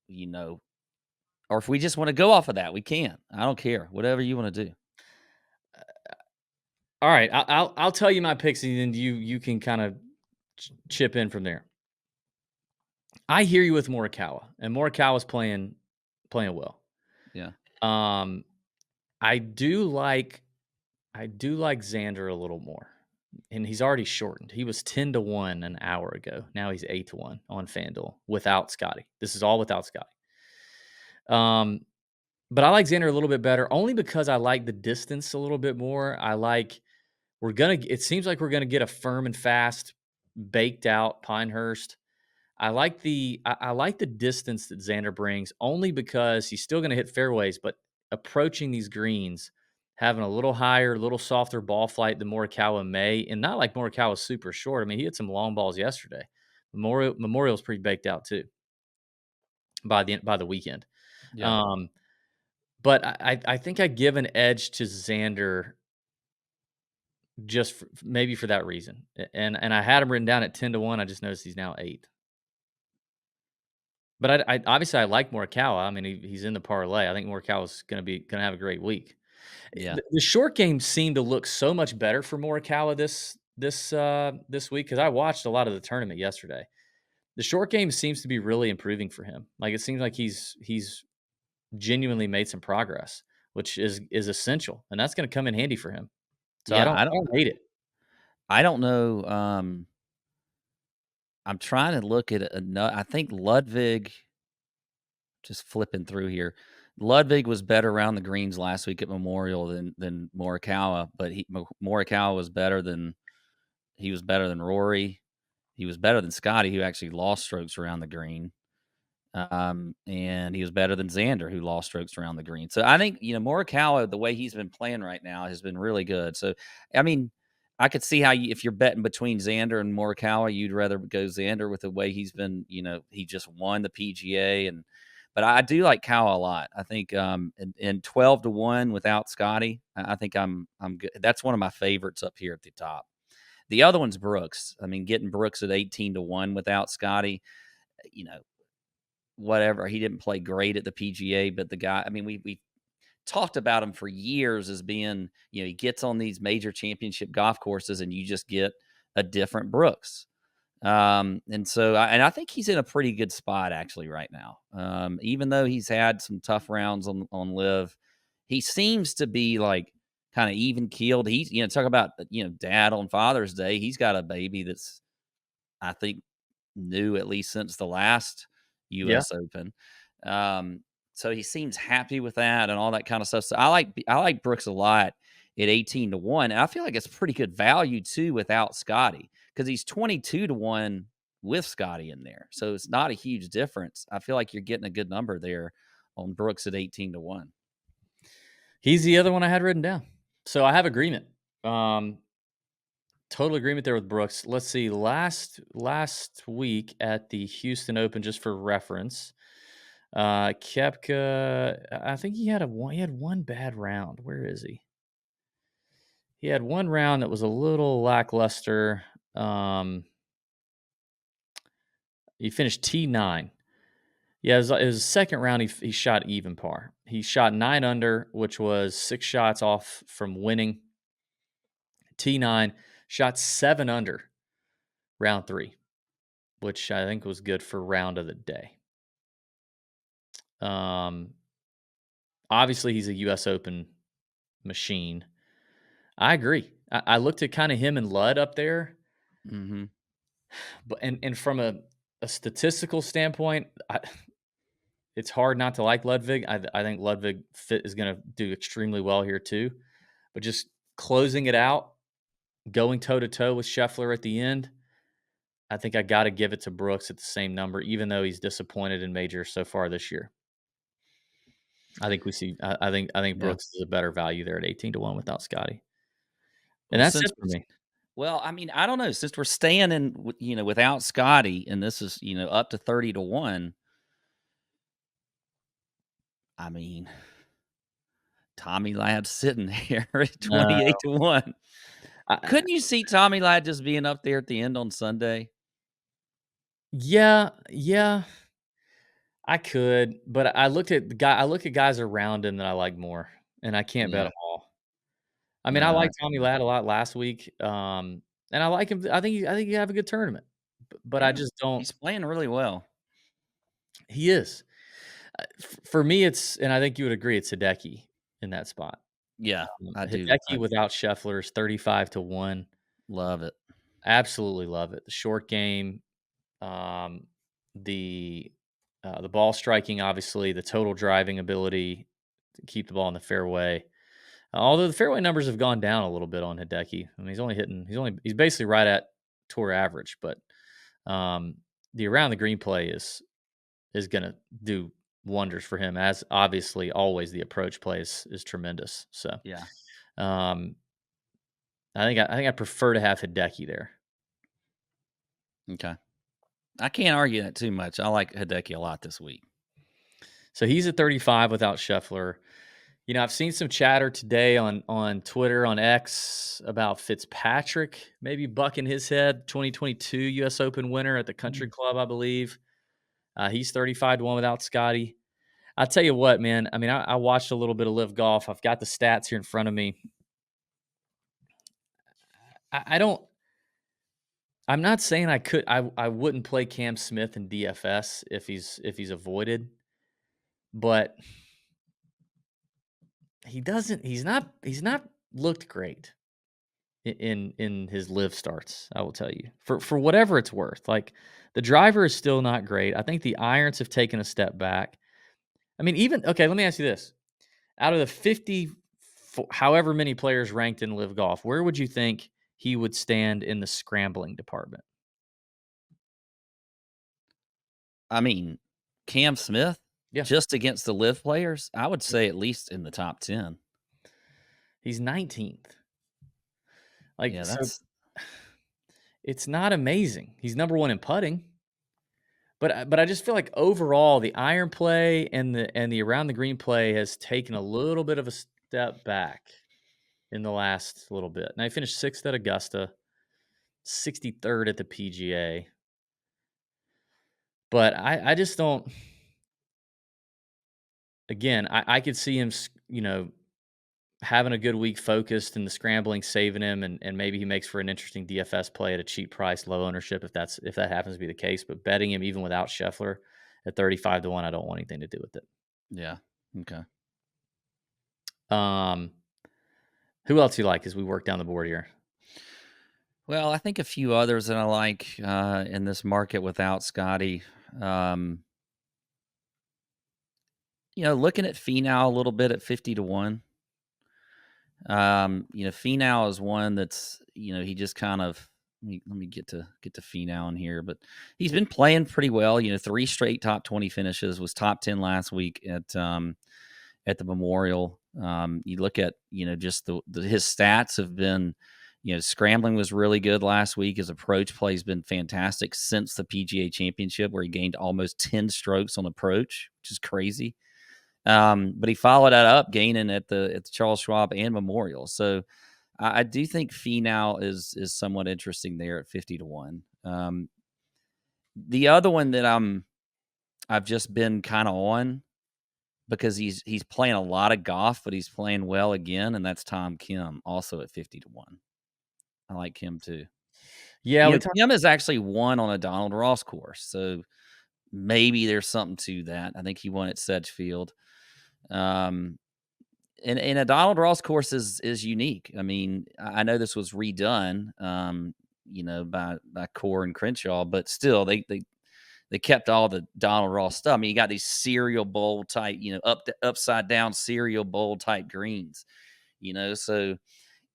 S3: you know, or if we just want to go off of that, we can. I don't care. Whatever you want to do.
S2: All right, I'll tell you my picks, and then you can kind of chip in from there. I hear you with Morikawa, and Morikawa's playing well.
S3: Yeah.
S2: Um, I do like Xander a little more, and he's already shortened. He was 10-1 an hour ago. Now he's 8-1 on FanDuel without Scotty. This is all without Scotty. But I like Xander a little bit better, only because I like the distance a little bit more. It seems like we're gonna get a firm and fast, baked out Pinehurst. I like the distance that Xander brings, only because he's still gonna hit fairways, but approaching these greens, having a little higher, a little softer ball flight than Morikawa may, and not like Morikawa's super short. I mean, he hit some long balls yesterday. Memorial's pretty baked out too by the weekend.
S3: Yeah.
S2: Um, but I think I give an edge to Xander just maybe for that reason. And I had him written down at 10-1. I just noticed he's now 8. But I obviously I like Morikawa. I mean, he's in the parlay. I think Morikawa's gonna have a great week.
S3: Yeah.
S2: The short game seemed to look so much better for Morikawa this week, because I watched a lot of the tournament yesterday. The short game seems to be really improving for him. Like, it seems like he's genuinely made some progress, which is essential, and that's gonna come in handy for him. So
S3: Yeah.
S2: I don't hate it.
S3: I don't know. I'm trying to look at I think Ludwig. Just flipping through here. Ludwig was better around the greens last week at Memorial than Morikawa, but Morikawa was better than Rory. He was better than Scotty, who actually lost strokes around the green. And he was better than Xander, who lost strokes around the green. So I think, Morikawa, the way he's been playing right now, has been really good. So, I mean, I could see how if you're betting between Xander and Morikawa, you'd rather go Xander with the way he's been. He just won the PGA, but I do like Cow a lot. I think in 12-1 without Scotty, I think I'm good. That's one of my favorites up here at the top. The other one's Brooks. I mean, getting Brooks at 18-1 without Scotty, whatever. He didn't play great at the PGA, but the guy, I mean, we talked about him for years as being, he gets on these major championship golf courses and you just get a different Brooks. And so, I think he's in a pretty good spot actually right now. Even though he's had some tough rounds on Live, he seems to be like kind of even keeled. He's, talk about, dad on Father's Day. He's got a baby that's, I think, new at least since the last
S2: Yeah.
S3: US Open. So he seems happy with that and all that kind of stuff. So I like Brooks a lot at 18-1. And I feel like it's pretty good value too without Scotty, because he's 22-1 with Scotty in there. So it's not a huge difference. I feel like you're getting a good number there on Brooks at 18-1.
S2: He's the other one I had written down. So I have agreement. Total agreement there with Brooks. Let's see. Last week at the Houston Open, just for reference, Koepka, I think he had one bad round. Where is he? He had one round that was a little lackluster. He finished T9. Yeah, it was his second round. He shot even par. He shot 9 under, which was 6 shots off from winning. T9 shot 7 under round 3, which I think was good for round of the day. Obviously, he's a U.S. Open machine. I agree. I looked at kind of him and Ludd up there, but and from a statistical standpoint, it's hard not to like Ludwig. I think Ludwig is going to do extremely well here too, but just closing it out, going toe to toe with Scheffler at the end, I think I got to give it to Brooks at the same number, even though he's disappointed in majors so far this year. I think we see. I think Brooks is a better value there at 18-1 without Scottie. And that's it for me.
S3: Well, I mean, I don't know. Since we're staying in, without Scottie, and this is, up to 30-1. I mean, Tommy Ladd's sitting here at 28-1. Couldn't you see Tommy Ladd just being up there at the end on Sunday?
S2: Yeah, I could, but I look at guys around him that I like more, and I can't bet them all. I mean, I liked Tommy Ladd a lot last week, and I like him. I think he have a good tournament, but I just don't.
S3: He's playing really well.
S2: He is. For me, and I think you would agree, it's Hideki in that spot.
S3: Yeah, I do.
S2: Hideki without Scheffler is 35-1.
S3: Love it.
S2: Absolutely love it. The short game, the ball striking, obviously, the total driving ability to keep the ball in the fairway. Although the fairway numbers have gone down a little bit on Hideki. I mean, he's basically right at tour average, but the around the green play is going to do wonders for him, as obviously always the approach play is tremendous. So
S3: yeah,
S2: I think I prefer to have Hideki there.
S3: Okay, I can't argue that too much. I like Hideki a lot this week.
S2: So he's at 35 without Scheffler. I've seen some chatter today on Twitter, on X, about Fitzpatrick maybe bucking his head. 2022 U.S. Open winner at the Country Club, I believe. He's 35-1 without Scottie. I'll tell you what, man. I mean, I watched a little bit of Live Golf. I've got the stats here in front of me. I'm not saying I wouldn't play Cam Smith in DFS if he's avoided, but he's not looked great in his live starts, I will tell you. For whatever it's worth. Like, the driver is still not great. I think the irons have taken a step back. I mean, okay, let me ask you this. Out of the 50 however many players ranked in Live Golf, where would you think he would stand in the scrambling department?
S3: I mean, Cam Smith, just against the Live players, I would say at least in the top 10.
S2: He's 19th. Like,
S3: yeah,
S2: it's not amazing. He's number 1 in putting, but I just feel like overall the iron play and the around the green play has taken a little bit of a step back in the last little bit. Now, he finished 6th at Augusta, 63rd at the PGA. But I just don't. Again, I could see him, having a good week focused and the scrambling saving him, and maybe he makes for an interesting DFS play at a cheap price, low ownership, if that happens to be the case. But betting him even without Scheffler at 35-1, I don't want anything to do with it.
S3: Yeah. Okay.
S2: Who else you like as we work down the board here?
S3: Well, I think a few others that I like in this market without Scottie. Looking at Finau a little bit at 50-1. Finau is one that's, he just kind of, let me get to Finau in here, but he's been playing pretty well. 3 straight top 20 finishes, was top 10 last week at the Memorial. You look at, just his stats have been, scrambling was really good last week. His approach play has been fantastic since the PGA Championship, where he gained almost 10 strokes on approach, which is crazy. But he followed that up, gaining at the Charles Schwab and Memorial. So I do think Finau is somewhat interesting there at 50-1. The other one that I've just been kind of on, because he's playing a lot of golf, but he's playing well again, and that's Tom Kim, also at 50-1. I like Kim too.
S2: Yeah,
S3: Kim has actually won on a Donald Ross course, so maybe there's something to that. I think he won at Sedgefield. And a Donald Ross course is unique. I mean, I know this was redone, by Core and Crenshaw, but still, they kept all the Donald Ross stuff. I mean, you got these cereal bowl type, upside down cereal bowl type greens. So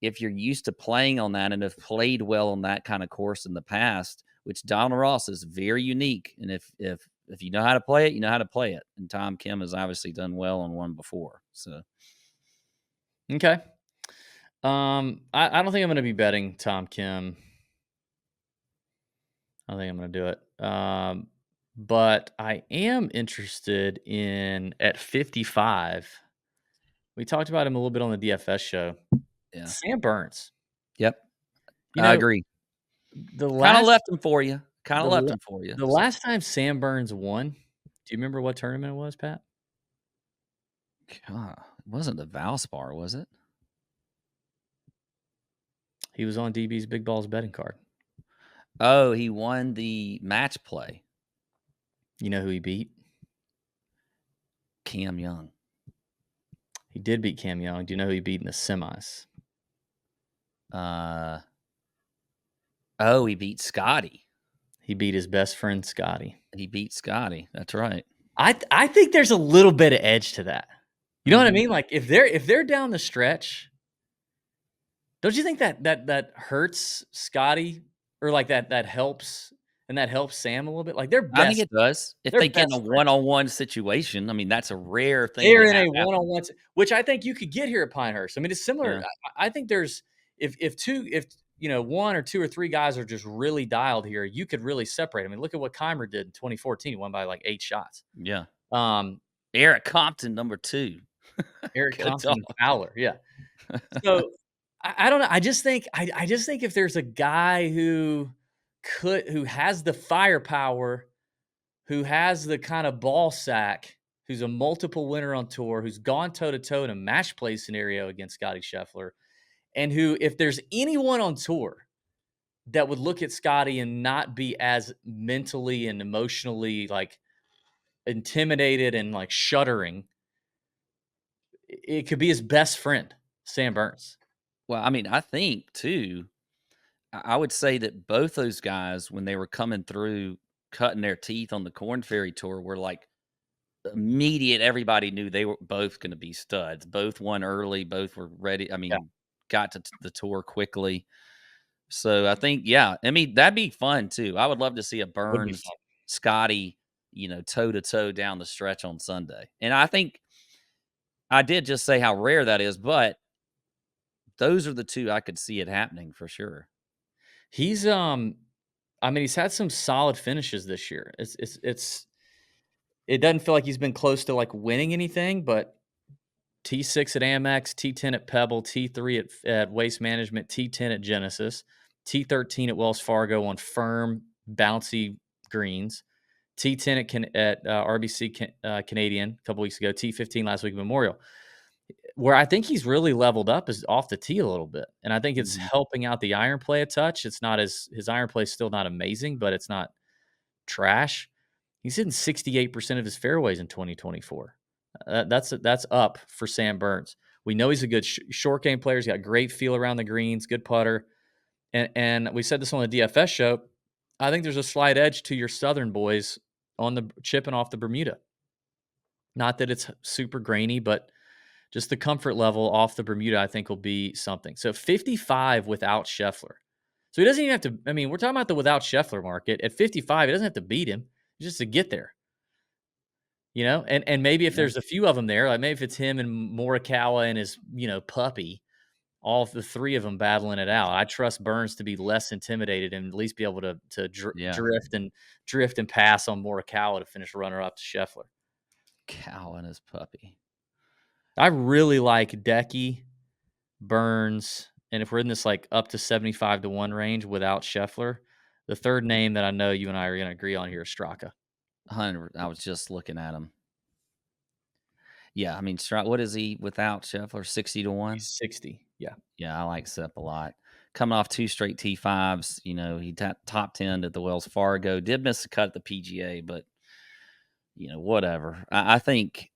S3: if you're used to playing on that and have played well on that kind of course in the past, which Donald Ross is very unique, and if you know how to play it, you know how to play it. And Tom Kim has obviously done well on one before. So
S2: okay. I don't think I'm going to be betting Tom Kim. I don't think I'm going to do it. But I am interested in at 55. We talked about him a little bit on the DFS show.
S3: yeah,
S2: Sam Burns.
S3: yep, I agree.
S2: The
S3: Kind of
S2: last
S3: left him for you. The
S2: last time Sam Burns won, do you remember what tournament it was, Pat?
S3: God, it wasn't the Valspar, was it?
S2: He was on DB's Big Balls betting card.
S3: Oh, he won the match play.
S2: You know who he beat?
S3: Cam Young.
S2: He did beat Cam Young. Do you know who he beat in the semis?
S3: He beat Scottie.
S2: He beat his best friend, Scottie.
S3: He beat Scottie. That's right.
S2: I think there's a little bit of edge to that. You know what I mean? Like if they're down the stretch, don't you think that hurts Scottie, or like that helps, and that helps Sam a little bit? Like they're best.
S3: I think it does. If they get in a one-on-one situation, I mean, that's a rare thing.
S2: They're in a one-on-one, which I think you could get here at Pinehurst. I mean, it's similar.
S3: Yeah.
S2: I think there's if one or two or three guys are just really dialed here, you could really separate. I mean, look at what Keimer did in 2014. He won by like 8 shots.
S3: Yeah.
S2: Eric
S3: Compton, number 2.
S2: Eric Compton and Fowler. Yeah. So I don't know. I just think if there's a guy who has the firepower, who has the kind of ball sack, who's a multiple winner on tour, who's gone toe-to-toe in a match play scenario against Scottie Scheffler, and who, if there's anyone on tour that would look at Scottie and not be as mentally and emotionally like intimidated and like shuddering, it could be his best friend, Sam Burns.
S3: Well, I mean, I think too, I would say that both those guys, when they were coming through, cutting their teeth on the Corn Ferry Tour, were like immediate. Everybody knew they were both going to be studs. Both won early. Both were ready. I mean, got to the tour quickly. So I think, I mean, that'd be fun too. I would love to see a Burns Scottie, toe to toe down the stretch on Sunday. And I think I did just say how rare that is, but those are the two I could see it happening for sure.
S2: He's he's had some solid finishes this year. It doesn't feel like he's been close to like winning anything, but T6 at Amex, T10 at Pebble, T3 at Waste Management, T10 at Genesis, T13 at Wells Fargo on firm, bouncy greens, T10 at RBC Canadian a couple weeks ago, T15 last week at Memorial. Where I think he's really leveled up is off the tee a little bit. And I think it's helping out the iron play a touch. It's not his iron play is still not amazing, but it's not trash. He's hitting 68% of his fairways in 2024. That's up for Sam Burns. We know he's a good short game player. He's got great feel around the greens, good putter. And we said this on the DFS show. I think there's a slight edge to your Southern boys on the chipping off the Bermuda. Not that it's super grainy, but just the comfort level off the Bermuda, I think, will be something. So 55 without Scheffler. So he doesn't even have to. I mean, we're talking about the without Scheffler market. At 55, he doesn't have to beat him just to get there. And maybe if there's a few of them there, like maybe if it's him and Morikawa and his, puppy, all the three of them battling it out. I trust Burns to be less intimidated and at least be able to drift and pass on Morikawa to finish runner-up to Scheffler.
S3: Cow and his puppy.
S2: I really like Decky, Burns, and if we're in this like up to 75 to 1 range without Scheffler, the third name that I know you and I are going to agree on here is Straka.
S3: 100. I was just looking at him. Yeah, I mean, what is he without Scheffler? 60 to 1?
S2: 60, yeah.
S3: Yeah, I like Sepp a lot. coming off 2 straight T5s. He top 10 at the Wells Fargo. Did miss a cut at the PGA, but whatever. I think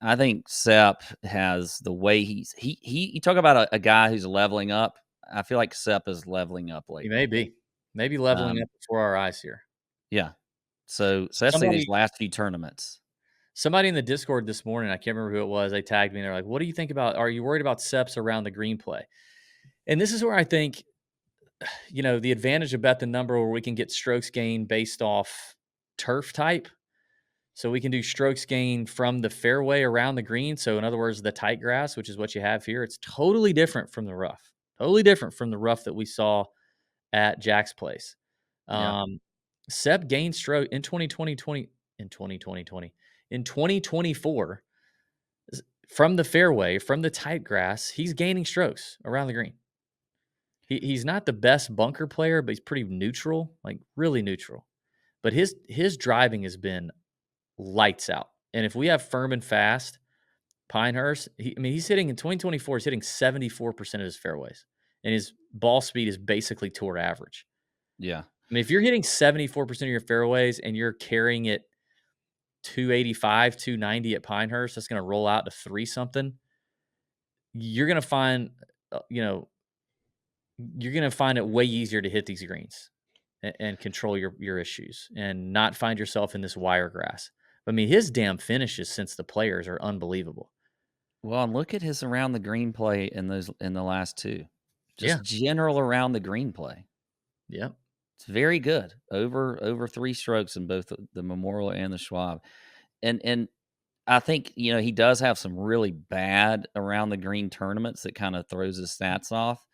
S3: Sepp has the way you talk about a guy who's leveling up. I feel like Sepp is leveling up lately.
S2: He may be leveling up before our eyes here.
S3: Yeah. So especially these last few tournaments.
S2: Somebody in the Discord this morning, I can't remember who it was, they tagged me and they're like, what do you think about, are you worried about Sepp's around the green play? And this is where I think, the advantage of bet the number where we can get strokes gain based off turf type. So we can do strokes gain from the fairway around the green. So in other words, the tight grass, which is what you have here, it's totally different from the rough. Totally different from the rough that we saw at Jack's place.
S3: Yeah.
S2: Sepp gained stroke in 2024 from the fairway, from the tight grass. He's gaining strokes around the green. He's not the best bunker player, but he's pretty neutral, like really neutral. But his driving has been lights out. And if we have firm and fast, Pinehurst, he's hitting in 2024, he's hitting 74% of his fairways. And his ball speed is basically tour average.
S3: Yeah.
S2: If you're hitting 74% of your fairways and you're carrying it 285, 290 at Pinehurst, that's going to roll out to 3 something. You're going to find, you're going to find it way easier to hit these greens and control your issues and not find yourself in this wire grass. His damn finishes since the players are unbelievable.
S3: Well, and look at his around the green play in the last 2. Just general around the green play.
S2: Yeah.
S3: It's very good. Over 3 strokes in both the Memorial and the Schwab. And I think, he does have some really bad around the green tournaments that kind of throws his stats off.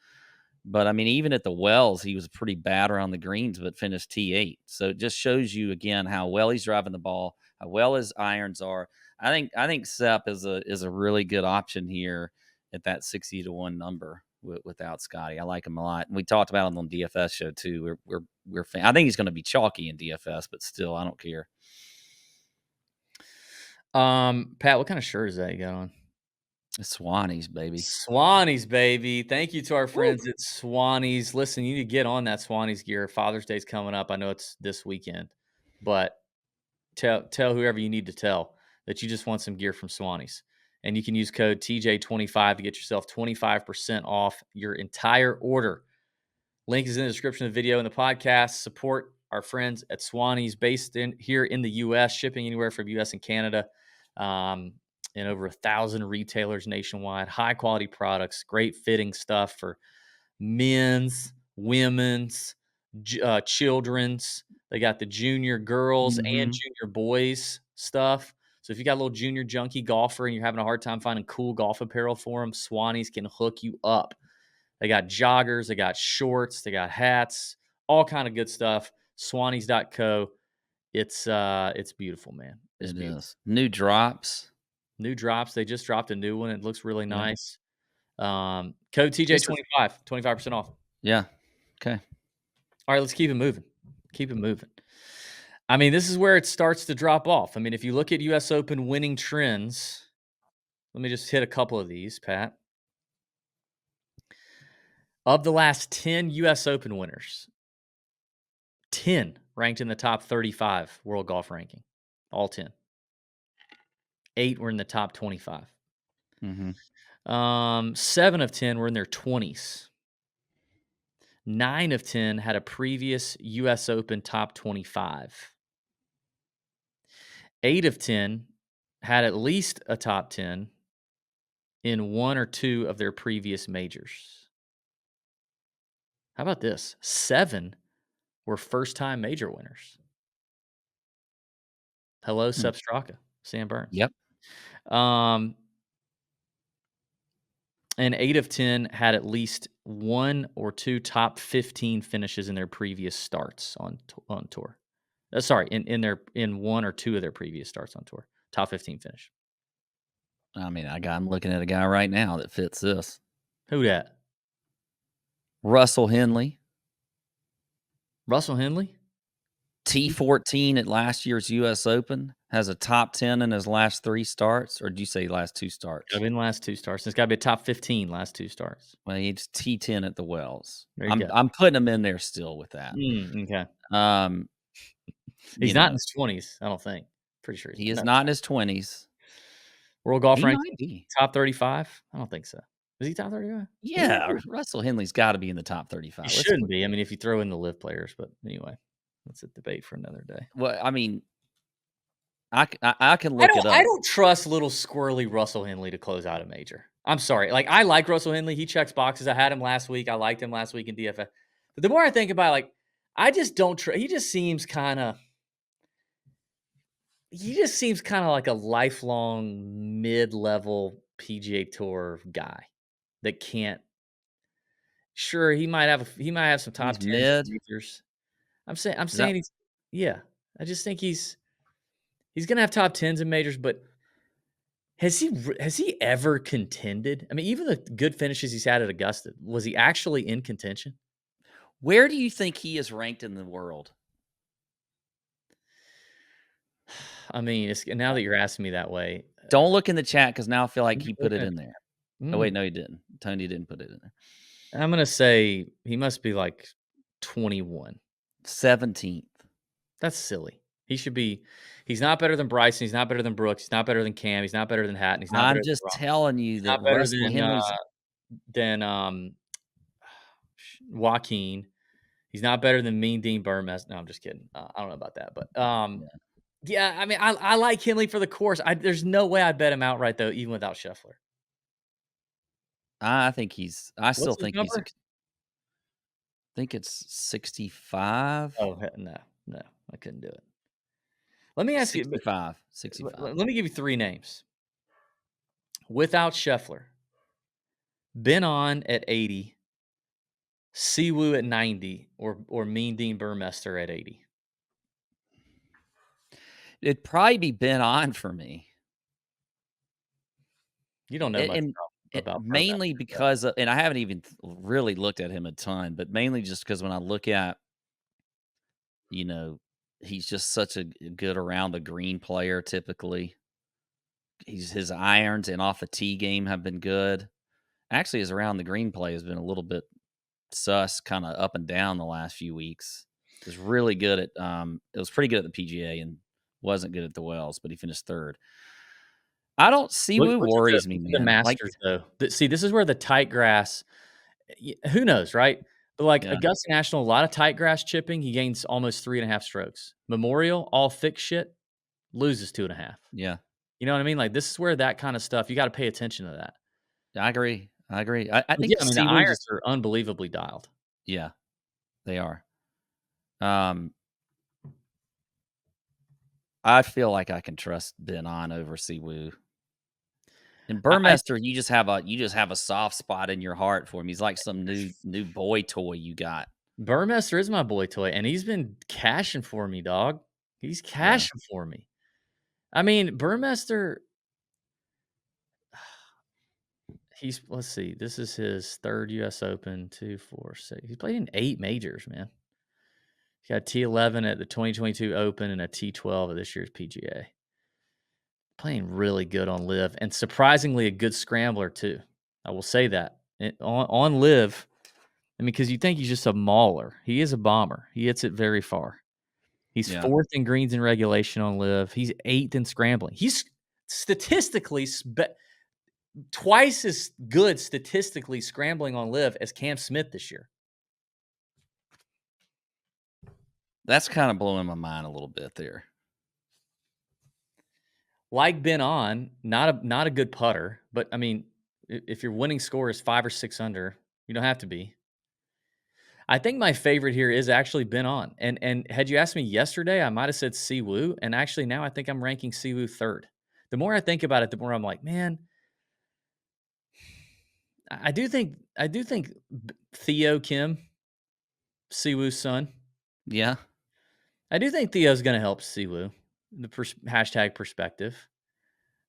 S3: But even at the Wells, he was pretty bad around the greens, but finished T8. So it just shows you again how well he's driving the ball, how well his irons are. I think Sepp is a really good option here at that 60-1 number without Scottie. I like him a lot. And we talked about him on DFS show too. We're I think he's going to be chalky in DFS, but still, I don't care.
S2: Pat, what kind of shirt is that you got on?
S3: Swannies, baby.
S2: Swannies, baby. Thank you to our friends at Swannies. Listen, you need to get on that Swannies gear. Father's Day's coming up. I know it's this weekend, but tell whoever you need to tell that you just want some gear from Swannies. And you can use code TJ25 to get yourself 25% off your entire order. Link is in the description of the video and the podcast. Support our friends at Swannies, based here in the U.S., shipping anywhere from U.S. and Canada. In over 1,000 retailers nationwide, high quality products, great fitting stuff for men's, women's, children's. They got the junior girls and junior boys stuff. So if you got a little junior junkie golfer and you're having a hard time finding cool golf apparel for them, Swannies can hook you up. They got joggers, they got shorts, they got hats, all kind of good stuff. Swannies.co. It's beautiful, man. It's beautiful.
S3: Is. New drops.
S2: They just dropped a new one. It looks really nice. Code TJ25, 25% off.
S3: Yeah. Okay.
S2: All right, let's keep it moving. This is where it starts to drop off. If you look at U.S. Open winning trends, let me just hit a couple of these, Pat. Of the last 10 U.S. Open winners, 10 ranked in the top 35 world golf ranking. All 10. 8 were in the top 25. 7 of 10 were in their 20s. 9 of 10 had a previous U.S. Open top 25. 8 of 10 had at least a top 10 in 1 or 2 of their previous majors. How about this? 7 were first-time major winners. Hello, Sepp Straka, Sam Burns.
S3: Yep.
S2: And 8 of 10 had at least 1 or 2 top 15 finishes in their previous starts on tour. In 1 or 2 of their previous starts on tour. Top 15 finish.
S3: I'm looking at a guy right now that fits this.
S2: Who that?
S3: Russell Henley.
S2: Russell Henley?
S3: T14 at last year's U.S. Open, has a top 10 in his last 3 starts, or did you say last 2 starts?
S2: Gotta be in the last 2 starts. It's got to be a top 15 last 2 starts.
S3: Well, he's T10 at the Wells.
S2: There you go.
S3: I'm putting him in there still with that.
S2: Okay.
S3: He's
S2: not in his 20s, I don't think. Pretty sure
S3: he is not in his 20s.
S2: World golf
S3: He
S2: ranking
S3: might be.
S2: top 35? I don't think so. Is he top 35?
S3: Yeah, Russell Henley's got to be in the top 35.
S2: He shouldn't be. I mean, if you throw in the live players, but anyway, that's a debate for another day.
S3: Well, I mean, I can look it up.
S2: I don't trust little squirrely Russell Henley to close out a major. I'm sorry. Like, I like Russell Henley. He checks boxes. I had him last week. I liked him last week in DFS. But the more I think about it, like, I just don't trust. He just seems kind of like a lifelong mid-level PGA Tour guy that can't. Sure, he might have some top 10 majors. I'm saying he's yeah. I just think he's gonna have top 10s in majors, but has he ever contended? I mean, even the good finishes he's had at Augusta, was he actually in contention?
S3: Where do you think he is ranked in the world?
S2: I mean, now that you're asking me that way.
S3: Don't look in the chat because now I feel like he put it in there. Oh, wait, no, he didn't. Tony didn't put it in there.
S2: I'm going to say he must be like 21.
S3: 17th.
S2: That's silly. He should be. He's not better than Bryson. He's not better than Brooks. He's not better than Cam. He's not better than Hatton. He's not
S3: I'm
S2: better
S3: just
S2: than
S3: telling you
S2: he's
S3: that
S2: not better
S3: Russell Henley's
S2: than Joaquin. He's not better than Mean Dean Burmester. No, I'm just kidding. I don't know about that, but yeah. I mean, I like Henley for the course. There's no way I'd bet him outright though, even without Scheffler.
S3: I think he's. I still think he's.
S2: I
S3: think it's 65.
S2: Oh no, I couldn't do it. Let me ask
S3: 65.
S2: you.
S3: 65.
S2: Let me give you 3 names. Without Scheffler, Ben On at 80, Siwoo at 90, or Mean Dean Burmester at 80.
S3: It'd probably be Ben On for me.
S2: You don't know much about
S3: mainly because of, and I haven't even really looked at him a ton, but mainly just because when I look at, he's just such a good around the green player. Typically, his irons and off the tee game have been good. Actually, his around the green play has been a little bit sus, kind of up and down the last few weeks. It was really good at it was pretty good at the PGA and wasn't good at the Wells, but he finished 3rd. I don't see what worries me, man.
S2: The Masters, though. See, this is where the tight grass. Who knows, right? But like Augusta National, a lot of tight grass chipping. He gains almost 3.5 strokes. Memorial, all thick shit, loses 2.5.
S3: Yeah,
S2: you know what I mean. Like this is where that kind of stuff. You got to pay attention to that.
S3: I agree. I think
S2: the irons are unbelievably dialed.
S3: Yeah, they are. I feel like I can trust Ben On over Siwoo. And Burmester, you just have a soft spot in your heart for him. He's like some new boy toy you got.
S2: Burmester is my boy toy, and he's been cashing for me, dog. He's cashing for me. I mean, Burmester. Let's see. This is his 3rd U.S. Open. 2, 4, 6. He's played in 8 majors, man. He got T11 at the 2022 Open and a T12 at this year's PGA. Playing really good on live, and surprisingly a good scrambler too. I will say that on live. I mean, because you think he's just a mauler. He is a bomber. He hits it very far. He's 4th in greens in regulation on live. He's 8th in scrambling. He's statistically twice as good statistically scrambling on live as Cam Smith this year.
S3: That's kind of blowing my mind a little bit there.
S2: Like Ben On, not a good putter, but I mean, if your winning score is 5 or 6 under, you don't have to be. I think my favorite here is actually Ben On. And had you asked me yesterday, I might have said Siwoo, and actually now I think I'm ranking Siwoo 3rd. The more I think about it, the more I'm like, man, I do think Theo Kim, Siwoo's son.
S3: Yeah.
S2: I do think Theo's going to help Siwoo, the hashtag perspective.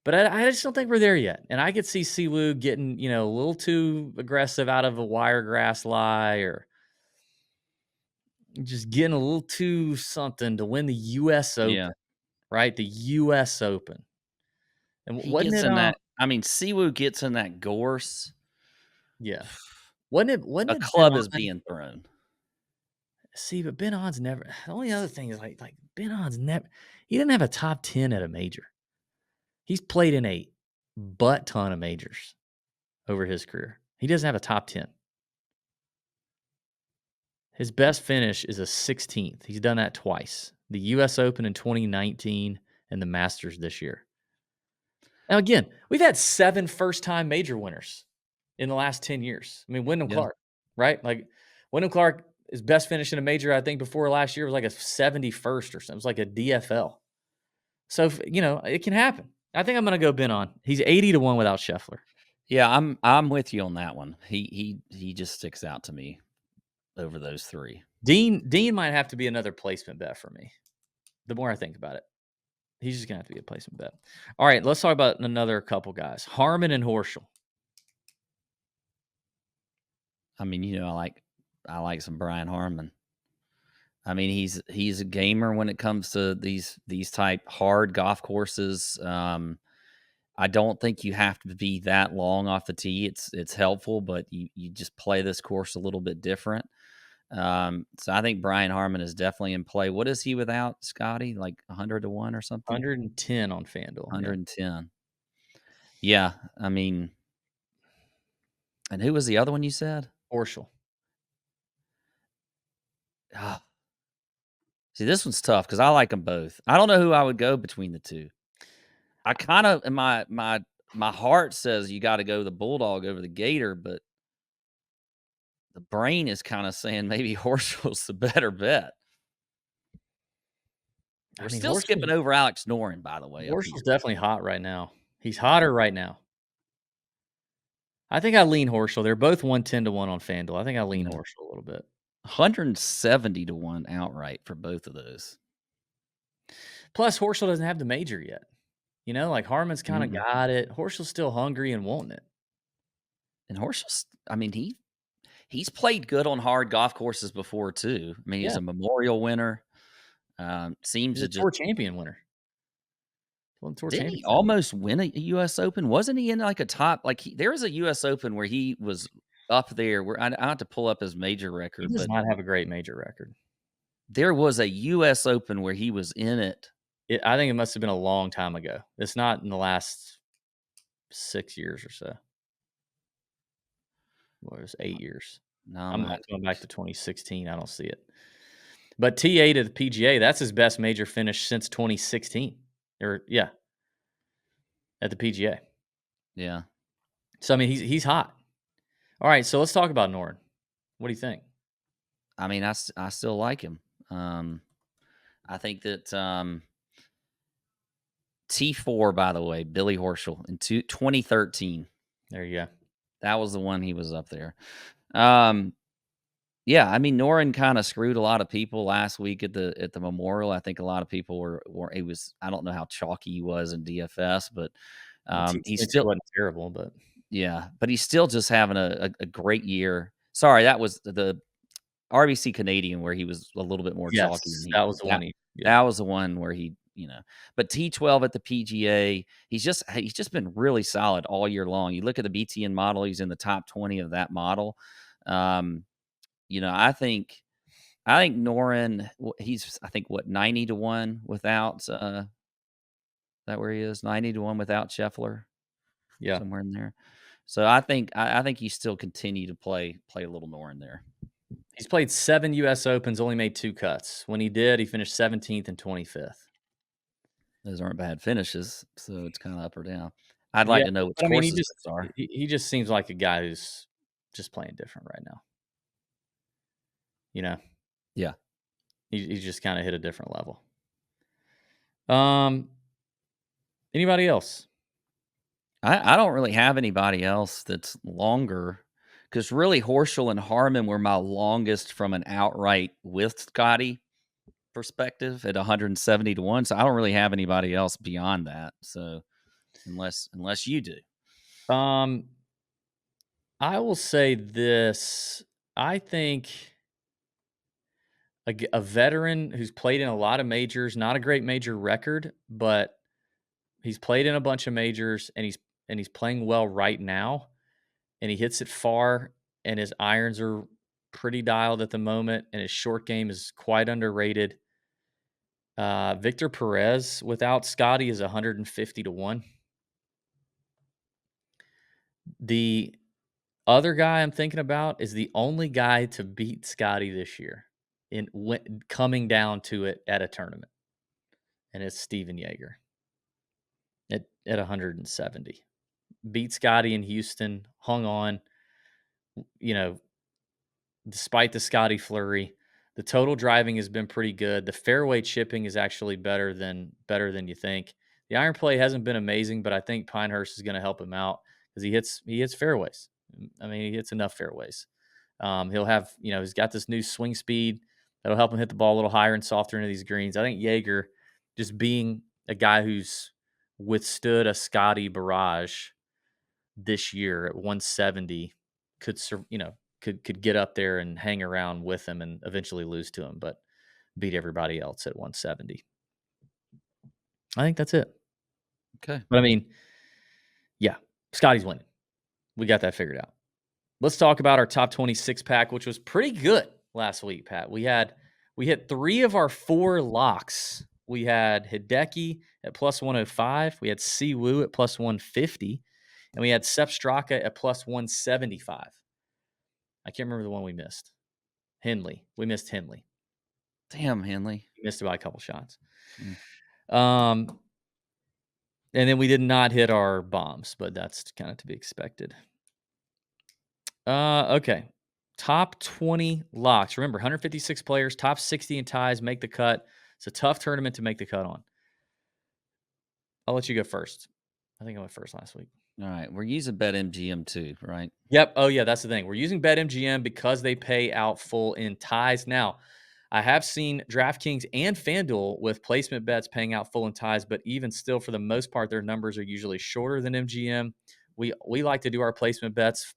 S2: But I just don't think we're there yet. And I could see Siwoo getting, a little too aggressive out of a wiregrass lie, or just getting a little too something to win the U.S. Open, right? The U.S. Open. And
S3: He
S2: wasn't
S3: gets
S2: it?
S3: in that. I mean, Siwoo gets in that gorse.
S2: Yeah. Wasn't
S3: A
S2: it
S3: club is
S2: Ben On?
S3: being thrown.
S2: See, but Ben On's never. The only other thing is like Ben On's never. He didn't have a top 10 at a major. He's played in a butt ton of majors over his career. He doesn't have a top 10. His best finish is a 16th. He's done that twice. The U.S. Open in 2019 and the Masters this year. Now, again, we've had 7 first-time major winners in the last 10 years. I mean, Wyndham Clark, right? Like, Wyndham Clark, his best finish in a major, I think, before last year was like a 71st or something. It was like a DFL. So, it can happen. I think I'm going to go Ben On. He's 80-1 without Scheffler.
S3: Yeah, I'm with you on that one. He just sticks out to me over those 3.
S2: Dean might have to be another placement bet for me. The more I think about it, he's just gonna have to be a placement bet. All right, let's talk about another couple guys, Harman and Horschel.
S3: I mean, I like some Brian Harman. I mean, he's a gamer when it comes to these type hard golf courses. I don't think you have to be that long off the tee. It's helpful, but you just play this course a little bit different. So I think Brian Harman is definitely in play. What is he without Scottie? Like 100-1 or something?
S2: 110 on FanDuel.
S3: 110. Yeah, I mean, and who was the other one you said?
S2: Horschel.
S3: Ah. See, this one's tough because I like them both. I don't know who I would go between the two. I kind of my heart says you got to go the Bulldog over the Gator, but the brain is kind of saying maybe Horschel's the better bet. We're still skipping over Alex Noren, by the way.
S2: Horschel's definitely hot right now. He's hotter right now. I think I lean Horschel. They're both 110-1 on FanDuel. I think I lean Horschel a little bit.
S3: 170-1 outright for both of those.
S2: Plus, Horschel doesn't have the major yet. Like Harman's kind of got it. Horschel's still hungry and wanting it.
S3: And Horschel's, I mean, he's played good on hard golf courses before too. I mean, he's a Memorial winner. He's
S2: a tour champion winner.
S3: Didn't he almost win a U.S. Open? Wasn't he in like a top? Like there was a U.S. Open where he was up there. Where I have to pull up his major record.
S2: He does not have a great major record.
S3: There was a U.S. Open where he was in it.
S2: I think it must have been a long time ago. It's not in the last 6 years or so. Well, it was 8 years.
S3: No,
S2: I'm not going back to 2016. I don't see it. But T8 at the PGA, that's his best major finish since 2016. At the PGA.
S3: Yeah.
S2: So, I mean, he's hot. All right, so let's talk about Noren. What do you think?
S3: I mean, I still like him. I think that T4, by the way, Billy Horschel in 2013.
S2: There you go.
S3: That was the one he was up there. Yeah, I mean, Noren kind of screwed a lot of people last week at the Memorial. I think a lot of people were it was, I don't know how chalky he was in DFS, but he still
S2: wasn't terrible, but
S3: but he's still just having a great year. Sorry, that was the RBC Canadian where he was a little bit more chalky.
S2: That was the one.
S3: That was the one where he, but T12 at the PGA, he's just been really solid all year long. You look at the BTN model, he's in the top 20 of that model. I think Noren, he's, I think, 90-1 without, that where he is, 90-1 without Scheffler.
S2: Yeah.
S3: Somewhere in there. So I think you still continue to play a little Noren there.
S2: He's played 7 U.S. Opens, only made 2 cuts. When he did, he finished 17th and 25th.
S3: Those aren't bad finishes, so it's kind of up or down. I'd like to know what courses those are.
S2: He just seems like a guy who's just playing different right now.
S3: Yeah.
S2: He's just kind of hit a different level. Anybody else?
S3: I don't really have anybody else that's longer, because really Horschel and Harman were my longest from an outright with Scottie perspective at 170-1. So I don't really have anybody else beyond that. So unless you do.
S2: I will say this. I think a veteran who's played in a lot of majors, not a great major record, but he's played in a bunch of majors and he's playing well right now, and he hits it far, and his irons are pretty dialed at the moment, and his short game is quite underrated. Victor Perez without Scottie is 150 to 1. The other guy I'm thinking about is the only guy to beat Scottie this year coming down to it at a tournament, and it's Steven Yeager at 170. Beat Scottie in Houston, hung on, despite the Scottie flurry. The total driving has been pretty good. The fairway chipping is actually better than you think. The iron play hasn't been amazing, but I think Pinehurst is going to help him out because he hits fairways. I mean, he hits enough fairways. He'll have, he's got this new swing speed that'll help him hit the ball a little higher and softer into these greens. I think Yeager, just being a guy who's withstood a Scottie barrage this year at 170, could get up there and hang around with him and eventually lose to him, but beat everybody else at 170. I think that's it.
S3: Okay.
S2: But I mean, yeah, Scottie's winning. We got that figured out. Let's talk about our top 26 pack, which was pretty good last week, Pat. We hit 3 of our 4 locks. We had Hideki at plus 105. We had Siwoo at plus 150. And we had Sepp Straka at plus 175. I can't remember the one we missed. Henley. We missed Henley.
S3: Damn, Henley.
S2: We missed it by a couple shots. And then we did not hit our bombs, but that's kind of to be expected. Okay. Top 20 locks. Remember, 156 players, top 60 in ties make the cut. It's a tough tournament to make the cut on. I'll let you go first. I think I went first last week.
S3: All right. We're using BetMGM too, right?
S2: Yep. Oh, yeah, that's the thing. We're using BetMGM because they pay out full in ties. Now, I have seen DraftKings and FanDuel with placement bets paying out full in ties, but even still, for the most part, their numbers are usually shorter than MGM. We like to do our placement bets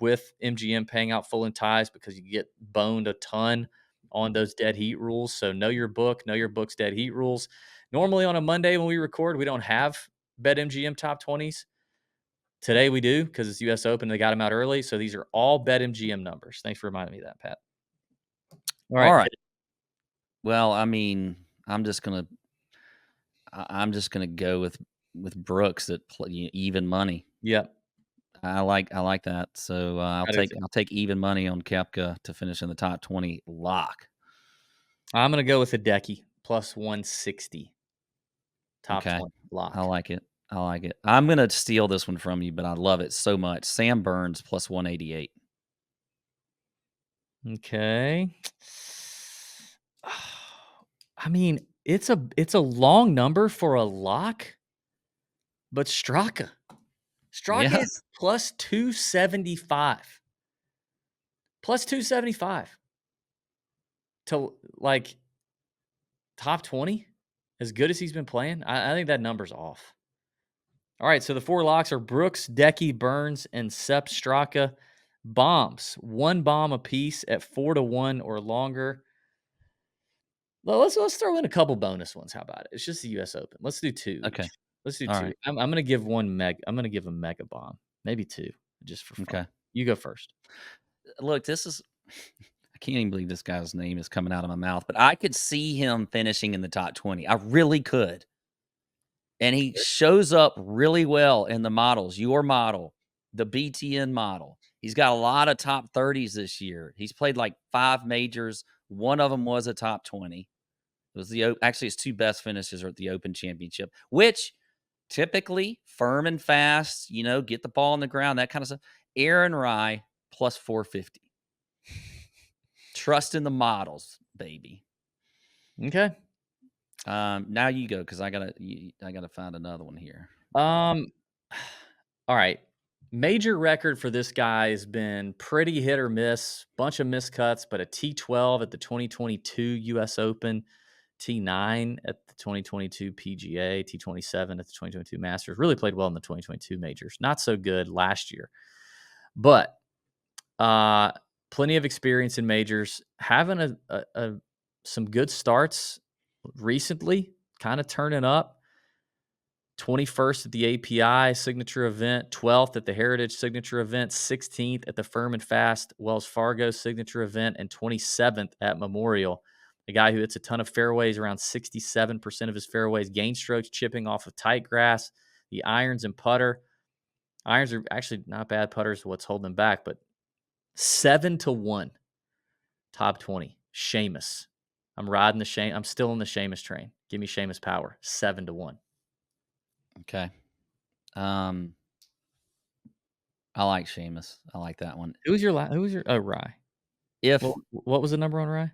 S2: with MGM paying out full in ties because you get boned a ton on those dead heat rules. So know your book's dead heat rules. Normally on a Monday when we record, we don't have BetMGM top 20s. Today we do because it's US Open. They got them out early. So these are all BetMGM numbers. Thanks for reminding me of that, Pat.
S3: All right. Well, I mean, I'm just gonna go with Brooks at even money.
S2: Yep.
S3: I like that. So I'll take even money on Koepka to finish in the top 20 lock.
S2: I'm gonna go with Hideki plus 160. Top 20 lock.
S3: I like it. I'm gonna steal this one from you, but I love it so much. Sam Burns plus 188.
S2: Okay. I mean, it's a long number for a lock, but Straka is plus 275. Plus 275 to like top 20, as good as he's been playing. I think that number's off. All right, so the 4 locks are Brooks, Decky, Burns, and Sepp Straka. Bombs, 1 bomb apiece at 4 to 1 or longer. Well, let's throw in a couple bonus ones. How about it? It's just the US Open. Let's do 2.
S3: Okay.
S2: Each. Let's do
S3: All
S2: 2.
S3: right.
S2: I'm gonna give I'm gonna give a mega bomb, maybe 2, just for fun.
S3: Okay.
S2: You go first.
S3: Look, this is. I can't even believe this guy's name is coming out of my mouth, but I could see him finishing in the top 20. I really could. And he shows up really well in the models. Your model, the BTN model. He's got a lot of top 30s this year. He's played like 5 majors. One of them was a top 20. It was actually his 2 best finishes are at the Open Championship, which typically firm and fast, get the ball on the ground, that kind of stuff. Aaron Rye plus 450. Trust in the models, baby.
S2: Okay.
S3: Now you go because I gotta find another one here.
S2: All right. Major record for this guy has been pretty hit or miss, bunch of miscuts, but a T12 at the 2022 US Open, T9 at the 2022 PGA, T27 at the 2022 Masters. Really played well in the 2022 majors. Not so good last year, but plenty of experience in majors. Having a some good starts recently, kind of turning up. 21st at the API signature event, 12th at the Heritage signature event, 16th at the Furman Fast Wells Fargo signature event, and 27th at Memorial. A guy who hits a ton of fairways, around 67% of his fairways, gain strokes chipping off of tight grass, the irons and putter. Irons are actually not bad putters, what's holding them back, but 7-1 top 20. Seamus. I'm riding the I'm still in the Seamus train. Give me Seamus power. 7-1.
S3: Okay. I like Seamus. I like that one.
S2: Who was your Rye?
S3: If
S2: what was the number on Rye?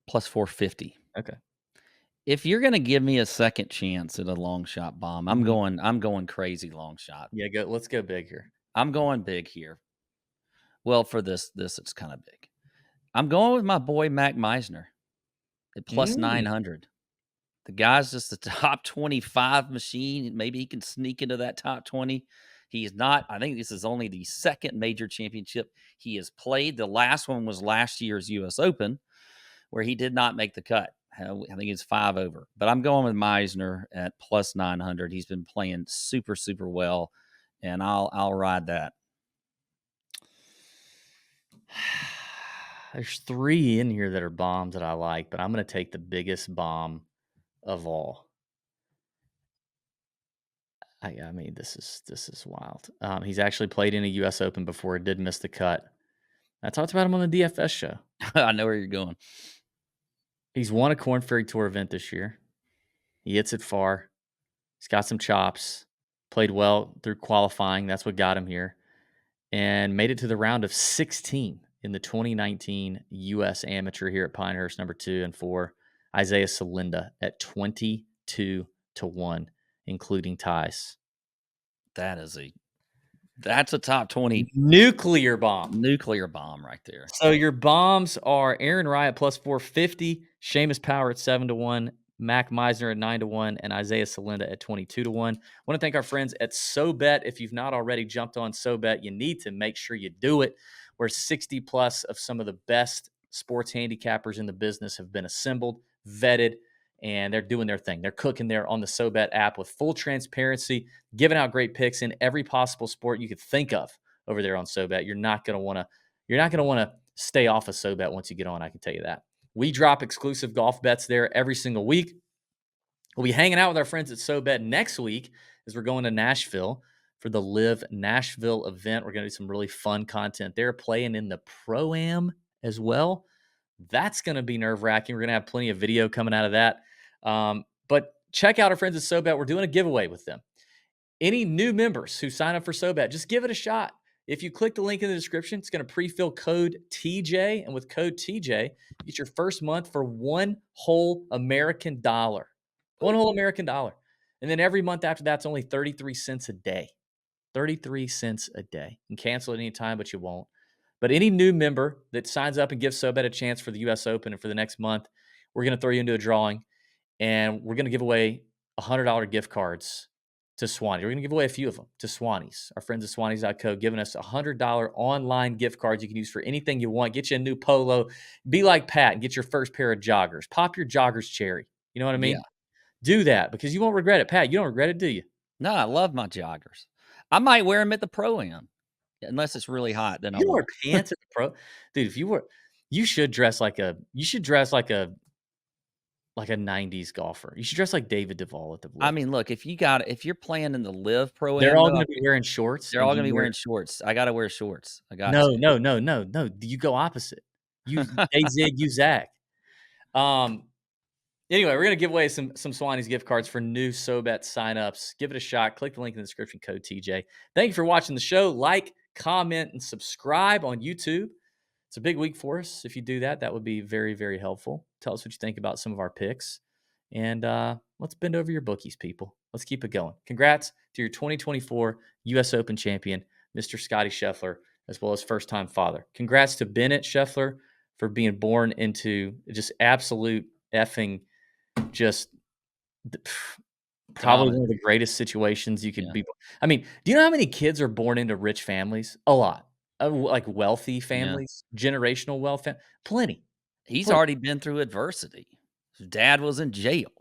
S3: plus 450.
S2: Okay.
S3: If you're going to give me a second chance at a long shot bomb, I'm going crazy long shot.
S2: Yeah, let's go big here.
S3: I'm going big here. Well, for this it's kind of big. I'm going with my boy Mac Meisner at plus 900. The guy's just a top 25 machine. Maybe he can sneak into that top 20. He is not. I think this is only the second major championship he has played. The last one was last year's U.S. Open, where he did not make the cut. I think it's 5 over. But I'm going with Meisner at plus 900. He's been playing super, super well, and I'll ride that.
S2: There's 3 in here that are bombs that I like, but I'm going to take the biggest bomb of all. I mean, this is wild. He's actually played in a U.S. Open before. Did miss the cut. I talked about him on the DFS show.
S3: I know where you're going.
S2: He's won a Korn Ferry Tour event this year. He hits it far. He's got some chops. Played well through qualifying. That's what got him here. And made it to the round of 16 in the 2019 U.S. Amateur here at Pinehurst, number 2 and 4. Isaiah Salinda at 22-1, including ties.
S3: That's a top 20
S2: nuclear bomb
S3: right there.
S2: So your bombs are Aaron Rye at plus 450, Seamus Power at 7-1, Mac Meisner at 9-1, and Isaiah Salinda at 22-1. I want to thank our friends at SoBet. If you've not already jumped on SoBet, you need to make sure you do it. Where 60 plus of some of the best sports handicappers in the business have been assembled, vetted, and they're doing their thing. They're cooking there on the SoBet app with full transparency, giving out great picks in every possible sport you could think of over there on SoBet. You're not going to want to stay off of SoBet once you get on, I can tell you that. We drop exclusive golf bets there every single week. We'll be hanging out with our friends at SoBet next week as we're going to Nashville for the Live Nashville event. We're going to do some really fun content there, playing in the Pro-Am as well. That's going to be nerve-wracking. We're going to have plenty of video coming out of that. But check out our friends at SoBet. We're doing a giveaway with them. Any new members who sign up for SoBet, just give it a shot. If you click the link in the description, it's going to pre-fill code TJ. And with code TJ, you get your first month for $1 whole American dollar. $1 whole American dollar. And then every month after that's only 33 cents a day. 33 cents a day. You can cancel at any time, but you won't. But any new member that signs up and gives SoBet a chance for the U.S. Open and for the next month, we're going to throw you into a drawing. And we're going to give away $100 gift cards to Swanee. We're going to give away a few of them to Swanee's. Our friends at Swanee's.co giving us $100 online gift cards you can use for anything you want. Get you a new polo. Be like Pat and get your first pair of joggers. Pop your joggers cherry. You know what I mean?
S3: Yeah.
S2: Do that because you won't regret it. Pat, you don't regret it, do you?
S3: No, I love my joggers. I might wear them at the Pro-Am. Unless it's really hot, then I won't.
S2: Wear pants at the pro. Dude, you should dress like a 90s golfer. You should dress like David Duvall at the Live.
S3: I mean, look, if you're playing in the Live Pro-Am,
S2: they're all going to be wearing shorts.
S3: They're all going to be wearing shorts. I got to wear shorts.
S2: No. You go opposite. You they zig, you zag. Anyway, we're going to give away some Swanee's gift cards for new SoBet signups. Give it a shot. Click the link in the description, code TJ. Thank you for watching the show. Like, comment, and subscribe on YouTube. It's a big week for us. If you do that, that would be very, very helpful. Tell us what you think about some of our picks. And let's bend over your bookies, people. Let's keep it going. Congrats to your 2024 U.S. Open champion, Mr. Scottie Scheffler, as well as first-time father. Congrats to Bennett Scheffler for being born into just absolute effing probably one of the greatest situations you could be. I mean, do you know how many kids are born into rich families? A lot. Like wealthy families, generational wealth, plenty.
S3: He's already been through adversity. His dad was in jail.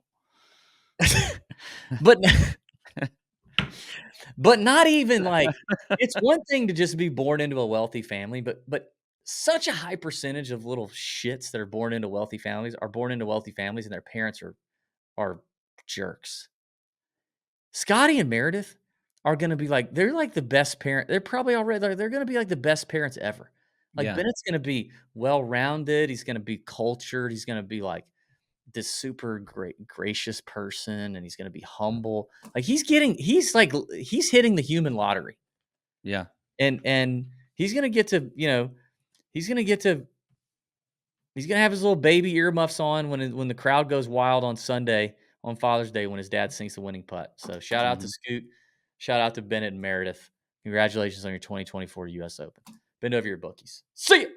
S2: But not even like it's one thing to just be born into a wealthy family, but such a high percentage of little shits that are born into wealthy families and their parents are jerks. Scottie and Meredith are going to be like, they're like the best parent. They're probably already, they're going to be like the best parents ever. Like
S3: Yeah.
S2: Bennett's going to be well-rounded. He's going to be cultured. He's going to be like this super gracious person, and he's going to be humble. Like he's hitting the human lottery.
S3: Yeah.
S2: And he's going to get to, he's going to have his little baby earmuffs on when the crowd goes wild on Sunday on Father's Day when his dad sinks the winning putt. So shout out to Scoot. Shout out to Bennett and Meredith. Congratulations on your 2024 U.S. Open. Bend over your bookies. See ya.